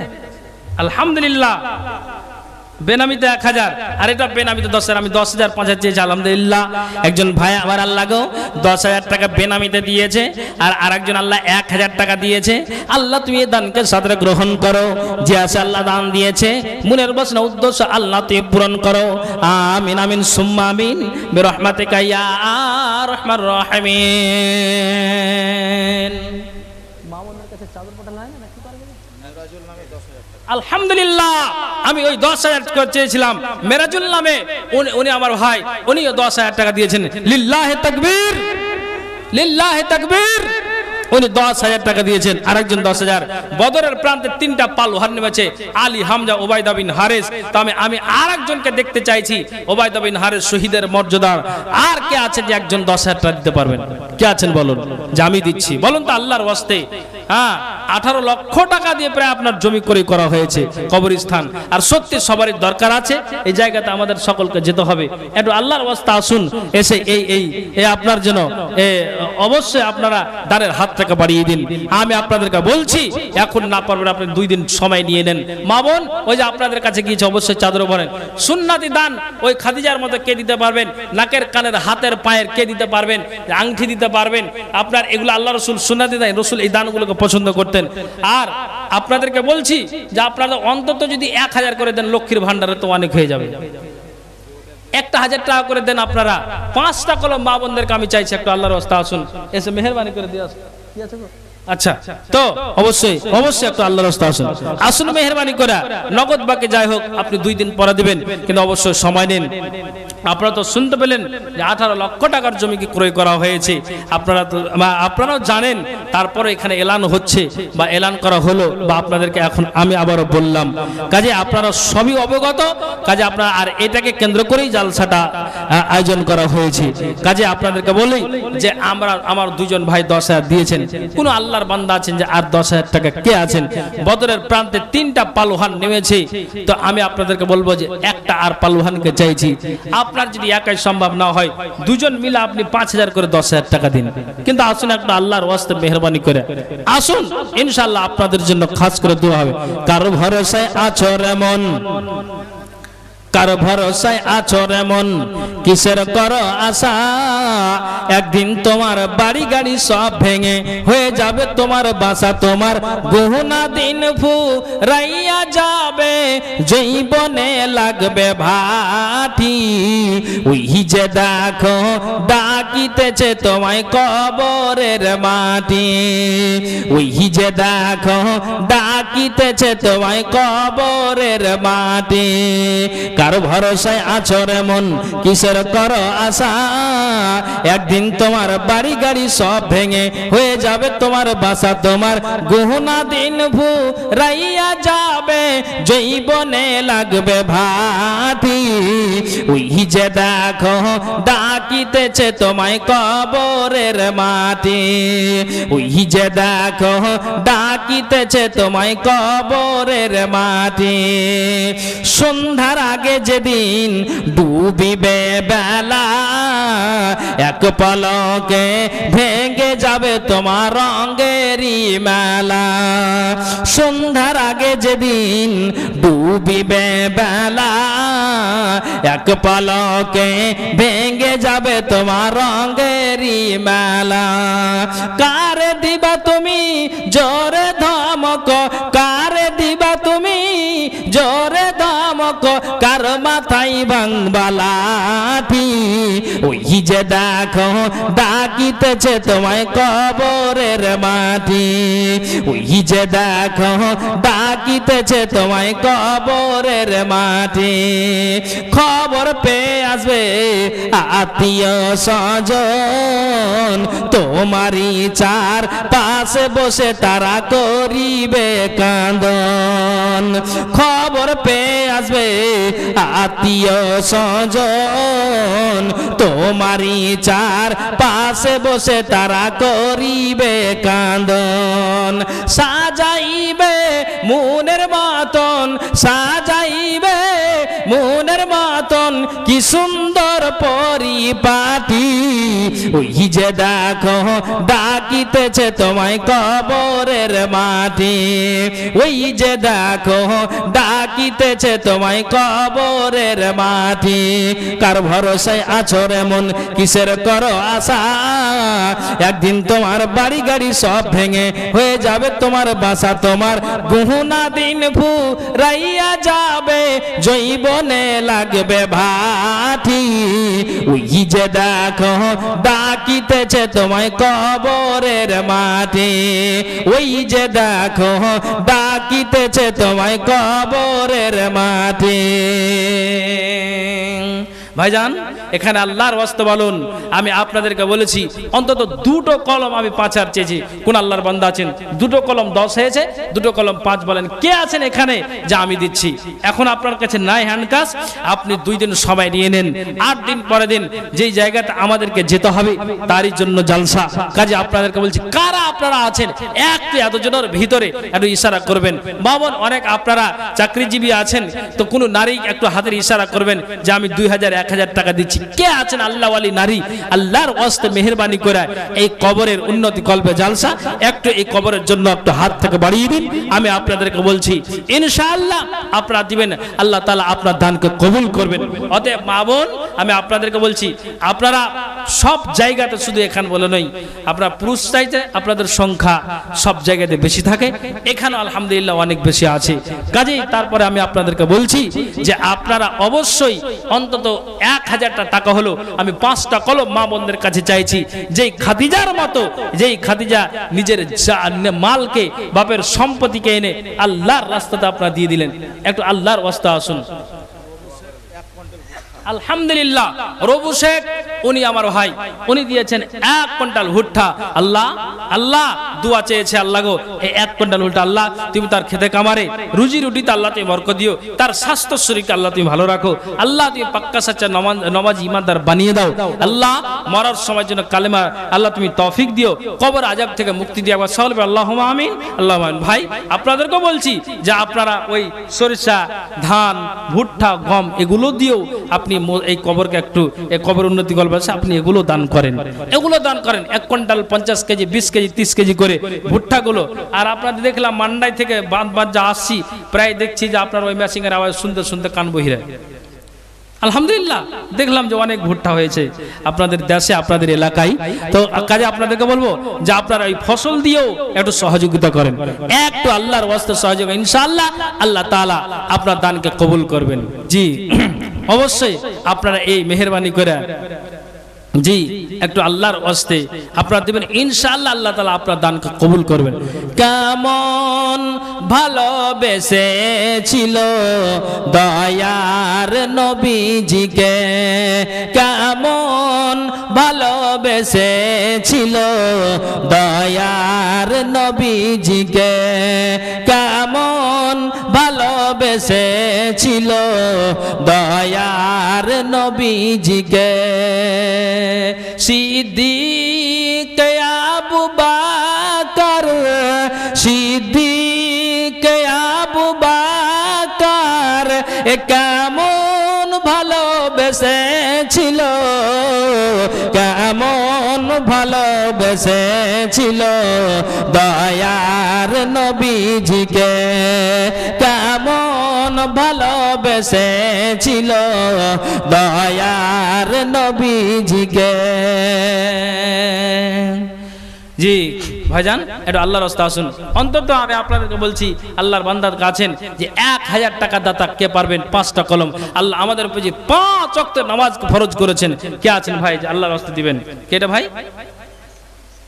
আলহামদুলিল্লাহ, বেনামিতে 1000 আর এটা বেনামিতে 10,000। আমি 10,000 5,000 চেয়েছি, আলহামদুলিল্লাহ। একজন ভাই আমার আল্লাহ গো 10,000 টাকা বেনামিতে দিয়েছে, আর আরেকজন আল্লাহ 1,000 টাকা দিয়েছে। আল্লাহ তুমি এই দানকে সাদরে গ্রহণ করো। যে আছে আল্লাহ দান দিয়েছে, মনের বাসনা উদ্দেশ্য আল্লাহ তুমি পূরণ করো। আমিন আমিন সুম্মা আমিন বিরহমাতিকা ইয়া আরহামার রাহিমিন। মামুনের কাছে চাদর পাঠানো হয় না, কি পারবে? আলহামদুলিল্লাহ, আমি ওই 10,000 টাকা চেয়েছিলাম মেরাজুল নামে, উনি আমার ভাই, উনিও 10,000 টাকা দিয়েছেন। লিল্লাহি তাকবীর, লিল্লাহি তাকবীর। উনি 10,000 টাকা দিয়েছেন, আরেকজন 10,000। বদরের প্রান্তে 3টা পালোহার নেমেছে, আলী, হামজা, ওবায়দা বিন হারেস। তো আমি আরেকজনকে দেখতে চাইছি, ওবায়দা বিন হারেস শহীদের মর্যাদার। আর কে আছে যে একজন 10,000 টাকা দিতে পারবেন? কে আছেন বলুন, যে আমি দিচ্ছি? বলুন তো আল্লাহর ওয়াস্তে। হ্যাঁ, 18 লক্ষ টাকা দিয়ে প্রায় আপনার জমি করে করা হয়েছে কবরস্থান। আর সত্যি সবারই দরকার আছে, এই জায়গাতে আমাদের সকলকে যেতে হবে। একটু আল্লাহর ওয়াস্তে আসুন, এসে এই আপনার জন্য অবশ্যই আপনারা দানের হাত থেকে বাড়িয়ে দিন। আমি আপনাদেরকে বলছি, এখন না পারবেন আপনি 2 দিন সময় নিয়ে নেন। মা বোন ওই যে আপনাদের কাছে গিয়েছে, অবশ্যই চাদর ভরেন। সুন্নাতি দান ওই খাদিজার মতো কে দিতে পারবেন? নাকের, কানের, হাতের, পায়ের কে দিতে পারবেন? আংটি দিতে পারবেন? আপনার এগুলো আল্লাহ রসুল সুন্নাতি দান, রসুল এই দানগুলোকে পছন্দ করতেন। আর আপনাদেরকে বলছি যে আপনারা অন্তত যদি 1000 করে দেন, লক্ষ্মীর ভান্ডারে তো অনেক হয়ে যাবে। 1,000 টাকা করে দেন আপনারা। 5টা কলম মা বোনদেরকে আমি চাইছি, একটু আল্লাহর রাস্তা আসুন, এসে মেহেরবানি করে দিয়ে আসুন। কি আছে গো? আচ্ছা, তো অবশ্যই একটু আল্লাহর রাস্তা আসুন, আসুন মেহেরবানি করে। নগদ বাকি যাই হোক আপনি 2 দিন পরে দিবেন, কিন্তু অবশ্যই সময় নিন। আপনারা তো শুনতে পেলেন যে 18 লক্ষ টাকার জমি কি ক্রয় করা হয়েছে। আপনারাও জানেন, তারপরে এখানে এলান হচ্ছে বা এলান করা হলো, বা আপনাদেরকে এখন আমি আবারও বললাম। কাজে আপনারা সবই অবগত। কাজে আপনারা, আর এটাকে কেন্দ্র করেই জালসাটা আয়োজন করা হয়েছে। কাজে আপনাদেরকে বলি যে আমার 2 জন ভাই 10,000 দিয়েছেন। কোন আল্লাহর বান্দা আছেন যে আর 10,000 টাকা কে আছেন? বদরের প্রান্তে 3টা পালোহান নেমেছে। তো আমি আপনাদেরকে বলবো যে একটা আর পালোহানকে চাইছি। আপনার যদি একাই সম্ভব না হয়, 2 জন মিলে আপনি 5,000 করে 10,000 টাকা দিন। কিন্তু আসুন একটা আল্লাহর ওয়াস্তে মেহেরবানি করে আসুন, ইনশাআল্লাহ আপনাদের জন্য খাস করে দোয়া হবে। কারো ভরসায় আছো এমন, কারো ভরসায় আছো এমন, কিসের করো আশা? একদিন তোমার বাড়ি গাড়ি সব ভেঙে হয়ে যাবে তোমার বাসা। তোমার গহনা দিন ফুরাইয়া যাবে, জীবনে লাগবে ভাটি। ওই যে দেখো ডাকিতেছে তোমায় কবরের মাটি। ওই যে দেখো ডাকিতেছে তোমায় কবরের মাটি। কারো ভরসায় আছো এমন, কিসের করো আশা? একদিন তোমার বাড়ি গাড়ি সব ভেঙে হয়ে যাবে তোমার বাসা। তোমার গহনা দিন ফুরাইয়া যাবে, জীবনে লাগবে ভাটি। ওই যে দেখো ডাকিতেছে তোমায় কবরের মাটি। ওই যে দেখো ডাকিতেছে তোমায় কবরের মাটি। সন্ধ্যার আগে যেদিন ডুবিবে বেলা, এক পলকে ভেঙে যাবে তোমার রঙেরই মেলা। সন্ধ্যার আগে যেদিন ডুবিবে বেলা, এক পলকে ভেঙে যাবে তোমার রঙেরই মেলা। কারে দিবা তুমি জোরে ধমক, কারে দিবা তুমি জোরে ধমক, কার মাথায় ভাঙবা লাঠি। ওই যে দেখো ডাকিতেছে তোমায় কবরের মাটি। ওই যে দেখো ডাকিতেছে তোমায় কবরের মাটি। খবর পেয়ে আসবে আত্মীয় স্বজন, তোমারই চার পাশে বসে তারা করিবে কান্দন। খবর পেয়ে আসবে আত্মীয় স্বজন, তোমারই চার পাশে বসে তারা করিবে কান্দন। সাজাইবে মনের মতন, সাজাইবে মনের মতন কি সুন্দর পরিপাটি, ওই যে দেখো ডাকিতেছে তোমায় কবরের মাটি, ওই যে দেখো ডাকিতেছে তোমায় কবরের মাটি। কার ভরসায় আছো রে মন, কিসের করো আশা, একদিন তোমার বাড়ি গাড়ি সব ভেঙে হয়ে যাবে তোমার বাসা, তোমার গহনা দিন ফুরাইয়া যাবে, জৈবনে লাগবে ভাটি, ওই যে দেখো ডাকিতেছে তোমায় কবরের মাটি, ওই যে দেখো ডাকিতেছে তোমায় কবরের মাটি। ভাইজান, এখানে আল্লাহর ওয়াস্তে বলুন, আমি আপনাদেরকে বলেছি অন্তত দুটো কলম আমি 5 চেয়েছি। কোন আল্লাহর বান্দা আছেন দুটো কলম 10 হয়েছে, দুটো কলম 5 বলেন কে আছেন এখানে? যা আমি দিচ্ছি। এখন আপনার কাছে নাই হ্যান্ডকাস, আপনি 2 দিন সময় নিয়ে নেন, 8 দিন পরে দিন যেই জায়গাতে আমাদেরকে যেতে হবে তারই জন্য জলসা। কাজে আপনাদেরকে বলছি, কারা আপনারা আছেন একটু এতজনের ভিতরে একটু ইশারা করবেন। বাবন অনেক আপনারা চাকরিজীবী আছেন, তো কোনো নারী একটু হাতের ইশারা করবেন যে আমি 2000 1000 টাকা দিচ্ছি। কে আছেন আল্লাহওয়ালি নারী, আল্লাহর ওয়াস্তে মেহেরবানি করে এই কবরের উন্নতি কল্পে জালসা, একটু এই কবরের জন্য একটু হাত থেকে বাড়িয়ে দিন। আমি আপনাদেরকে বলছি ইনশাআল্লাহ আপনারা দিবেন, আল্লাহ তাআলা আপনার দানকে কবুল করবেন। অতএব মা বোন, আমি আপনাদেরকে বলছি আপনারা সব জায়গাতে, শুধু এখানে বলে নয়, আপনারা পুরুষ চাইতে আপনাদের সংখ্যা সব জায়গাতে বেশি থাকে, এখানে আলহামদুলিল্লাহ অনেক বেশি আছে। কাজেই তারপরে আমি আপনাদেরকে বলছি যে আপনারা অবশ্যই অন্তত 1000টা টাকা হলো আমি 5টা কলম মা বোনদের কাছে চাইছি, যেই খাদিজার মতো, যেই খাদিজা নিজের মালকে, বাপের সম্পত্তিকে এনে আল্লাহর রাস্তাতে আপনারা দিয়ে দিলেন। একটু আল্লাহর ওয়াস্তে আসুন। আলহামদুলিল্লাহ, রবু শেখ উনি আমার ভাই, উনি দিয়েছেন 1 কুইন্টাল ভুট্টা। আল্লাহ আল্লাহ দোয়া চেয়েছে, আল্লাহ গো এই 1 কুইন্টাল ভুট্টা আল্লাহ তুমি তার খেতে কামারে রুজি রুটিতে আল্লাহ তুমি বরকত দিও, তার স্বাস্থ্য শরীরকে আল্লাহ তুমি ভালো রাখো, আল্লাহ তুমি পাক্কা সাচ্চা নমাজ ইমানদার বানিয়ে দাও, আল্লাহ মরার সময় জন্য কালেমা আল্লাহ তুমি তৌফিক দিও, কবর আযাব থেকে মুক্তি দিও। সকলে আল্লাহুম্মা আমিন, আল্লাহুম্মা আমিন। ভাই আপনাদেরকেও বলছি যে আপনারা ওই সরিষা, ধান, ভুট্টা, গম এগুলো দিয়েও আপনি এই কবরকে একটু, এই কবর উন্নতি করবে, আপনি এগুলো দান করেন, এগুলো দান করেন। 1 কুইন্টাল 50 কেজি, 20 কেজি, 30 কেজি করে ভুট্টাগুলো। আর আপনাদের দেখলাম মান্ডাই থেকে বাঁধ যা আসছি, প্রায় দেখছি যে আপনার ওই মেশিনের আওয়াজ শুনতে শুনতে কান বহিরে। আলহামদুলিল্লাহ, দেখলাম যে অনেক ভুট্টা হয়েছে আপনাদের দেশে, আপনাদের এলাকায়। তো কাজে আপনাদেরকে বলবো যে আপনারা এই ফসল দিয়েও একটু সহযোগিতা করেন, একটু আল্লাহর ওয়াস্তে সহযোগিতা, ইনশাআল্লাহ আল্লাহ তাআলা আপনার দানকে কবুল করবেন। জি অবশ্যই আপনারা এই মেহেরবানি করে জি একটু আল্লাহর ওয়াস্তে আপনারা দিবেন, ইনশাআল্লাহ আল্লাহ তাআলা আপনার দানকে কবুল করবেন। কেমন ভালোবেসেছিল দয়ার নবীজিকে, কেমন ভালোবেসেছিল দয়ার নবীজিকে, কেমন ভালোবেসেছিল দয়ার নবীজিকে। সিদ্দিক আবু বকর, সিদ্দিক আবু বকর কেমন ভালোবেসেছিল, কেমন ভালোবেসেছিল দয়ার নবীজিকে, কেমন ভালোবেসেছিল দয়ার নবীজিকে। জি ভাইজান, একটু আল্লাহর রাস্তা আসুন। অন্তত আমি আপনাদেরকে বলছি আল্লাহর বান্দার আছেন যে 1000 টাকা দাতা কে পারবেন? 5টা কলম। আল্লাহ আমাদের উপর যে 5 ওয়াক্ত নামাজ ফরজ করেছেন, কে আছেন ভাই যে আল্লাহর রাস্তা দিবেন? কেটা ভাই?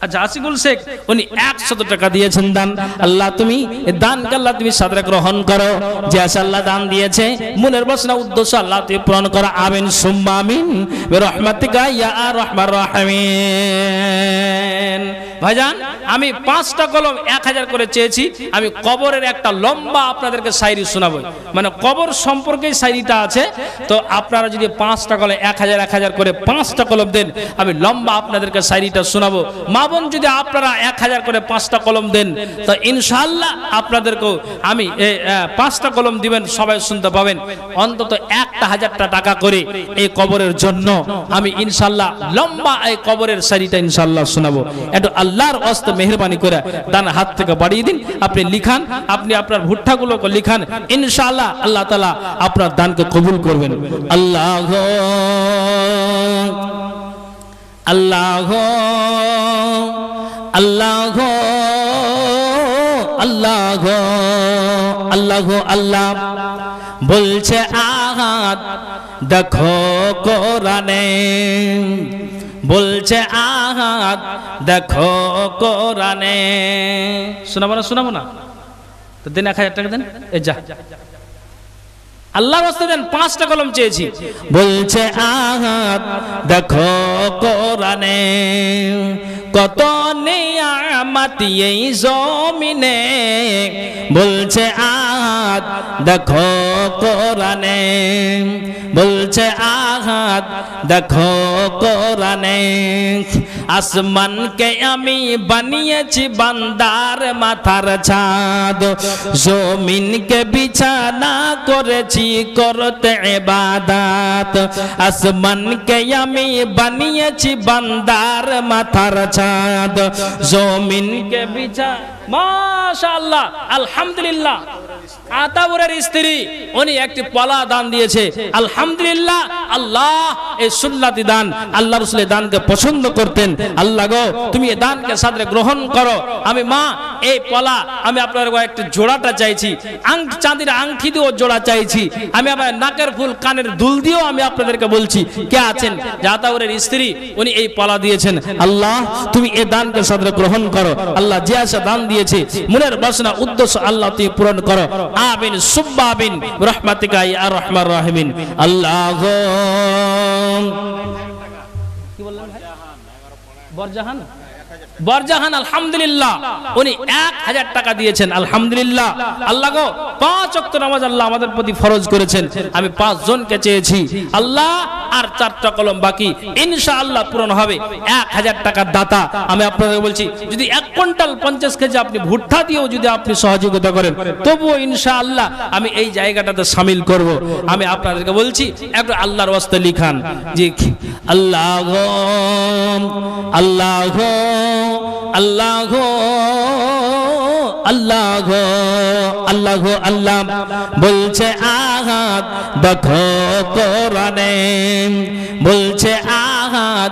আচ্ছা, আসিকুল শেখ উনি 100 টাকা দিয়েছেন দান। আল্লাহ তুমি দানকে আল্লাহ তুমি সাদরে গ্রহণ করো, যে আল্লাহ দান দিয়েছে মনের বাসনা উদ্দেশ্য আল্লাহ তুমি পূরণ করো। আমিন সুম্মা আমিন বিরহমাতিকা ইয়া আরহামার রাহিমিন। ভাইজান, আমি 5টা কলম 1000 করে চেয়েছি। আমি কবরের একটা লম্বা আপনাদেরকে শায়রি শোনাবো, মানে কবর সম্পর্কে শায়রিটা আছে। তো আপনারা যদি 5টা কলম 1000 করে 5টা কলম দেন, আমি লম্বা আপনাদেরকে শায়রিটা শোনাবো। মা বোন যদি আপনারা 1000 করে 5টা কলম দেন, তো ইনশাআল্লাহ আপনাদেরকেও আমি 5টা কলম দিবেন, সবাই শুনতে পাবেন। অন্তত 1 1,000টা টাকা করে এই কবরের জন্য আমি ইনশাআল্লাহ লম্বা এই কবরের সারিটা ইনশাআল্লাহ শোনাবো। একটু আল্লাহর ওয়াস্তে মেহেরবানি করে ডান হাত থেকে বাড়িয়ে দিন, আপনি লিখান, আপনি আপনার ভুট্টাগুলোকে লিখান, ইনশাআল্লাহ আল্লাহ তাআলা আপনার দানকে কবুল করবেন। আল্লাহ আল্লাহ আল্লাহ আল্লাহ আল্লাহ আল্লাহ বলছে আহাদ দেখো কোরআনে, বলছে আহাদ দেখো কোরআনে। শোনাবো না শোনাবো না তো দেন 1,000 টাকা দেন, এই যা আল্লাহর ওয়াস্তে দেন, 5টা কলম চেয়েছি। বলছে আহাদ দেখো কোরআনে কত নিয়ামত এই জমিনে, বলছে আহাদ দেখো কোরআনে, বলছে আহাদ দেখো কোরআনে আসমানকে আমি বানিয়েছি বান্দার মাথার ছাদ, জমিনকে বিছানা করেছি করতে ইবাদত, আসমানকে আমি বানিয়েছি বান্দার মাথার ছাদ, জমিনকে বিছানা। মাশাআল্লাহ আলহামদুলিল্লাহ। আতাউরের স্ত্রী উনি একটি পলা দান দিয়েছে, আলহামদুলিল্লাহ। আল্লাহ এই সুন্নতি দান আল্লাহ রাসূলের দানকে পছন্দ করতেন। আল্লাহ গো তুমি এই দানকে সাদরে গ্রহণ করো। আমি মা এই পলা আমি আপনাদের একটু জোড়াটা চাইছি, চাঁদির আংটি দিয়েও জোড়া চাইছি, আমি আবার নাকের ফুল কানের দুল দিয়েও আমি আপনাদেরকে বলছি কে আছেন যে আতাউরের স্ত্রী উনি এই পলা দিয়েছেন। আল্লাহ তুমি এই দানকে সাদরে গ্রহণ করো। আল্লাহ যে আশা দান দিয়েছে মনের বাসনা উদ্দেশ্য আল্লাহ তুমি পূরণ করো। আমিন সুম্মা আমিন বিরহমাতিকা ইয়া আরহামার রাহিমিন। আল্লাহ কি বললেন ভাই? বরজাহান বরজাহান আলহামদুলিল্লাহ উনি 1,000 টাকা দিয়েছেন। আলহামদুলিল্লাহ। আল্লাহ গো 5 ওয়াক্ত নামাজ আল্লাহ আমাদের প্রতি ফরজ করেছেন, আমি 5 জনকে চেয়েছি আল্লাহ, আর 4টা কলম বাকি, ইনশাআল্লাহ পূরণ হবে। 1,000 টাকার দাতা আমি আপনাদের বলছি, যদি 1 কুইন্টাল 50 কেজি আপনি ভুট্টা দিয়েও যদি আপনি সহযোগিতা করেন তবুও ইনশাআল্লাহ আমি এই জায়গাটাতে শামিল করব। আমি আপনাদেরকে বলছি একটু আল্লাহর ওয়াস্তে লিখান যে আল্লাহ আল্লাহ আল্লাহ আল্লাহ আল্লাহ আল্লাহ বলছে আহাদ দেখো কোরআনে, বলছে আহাদ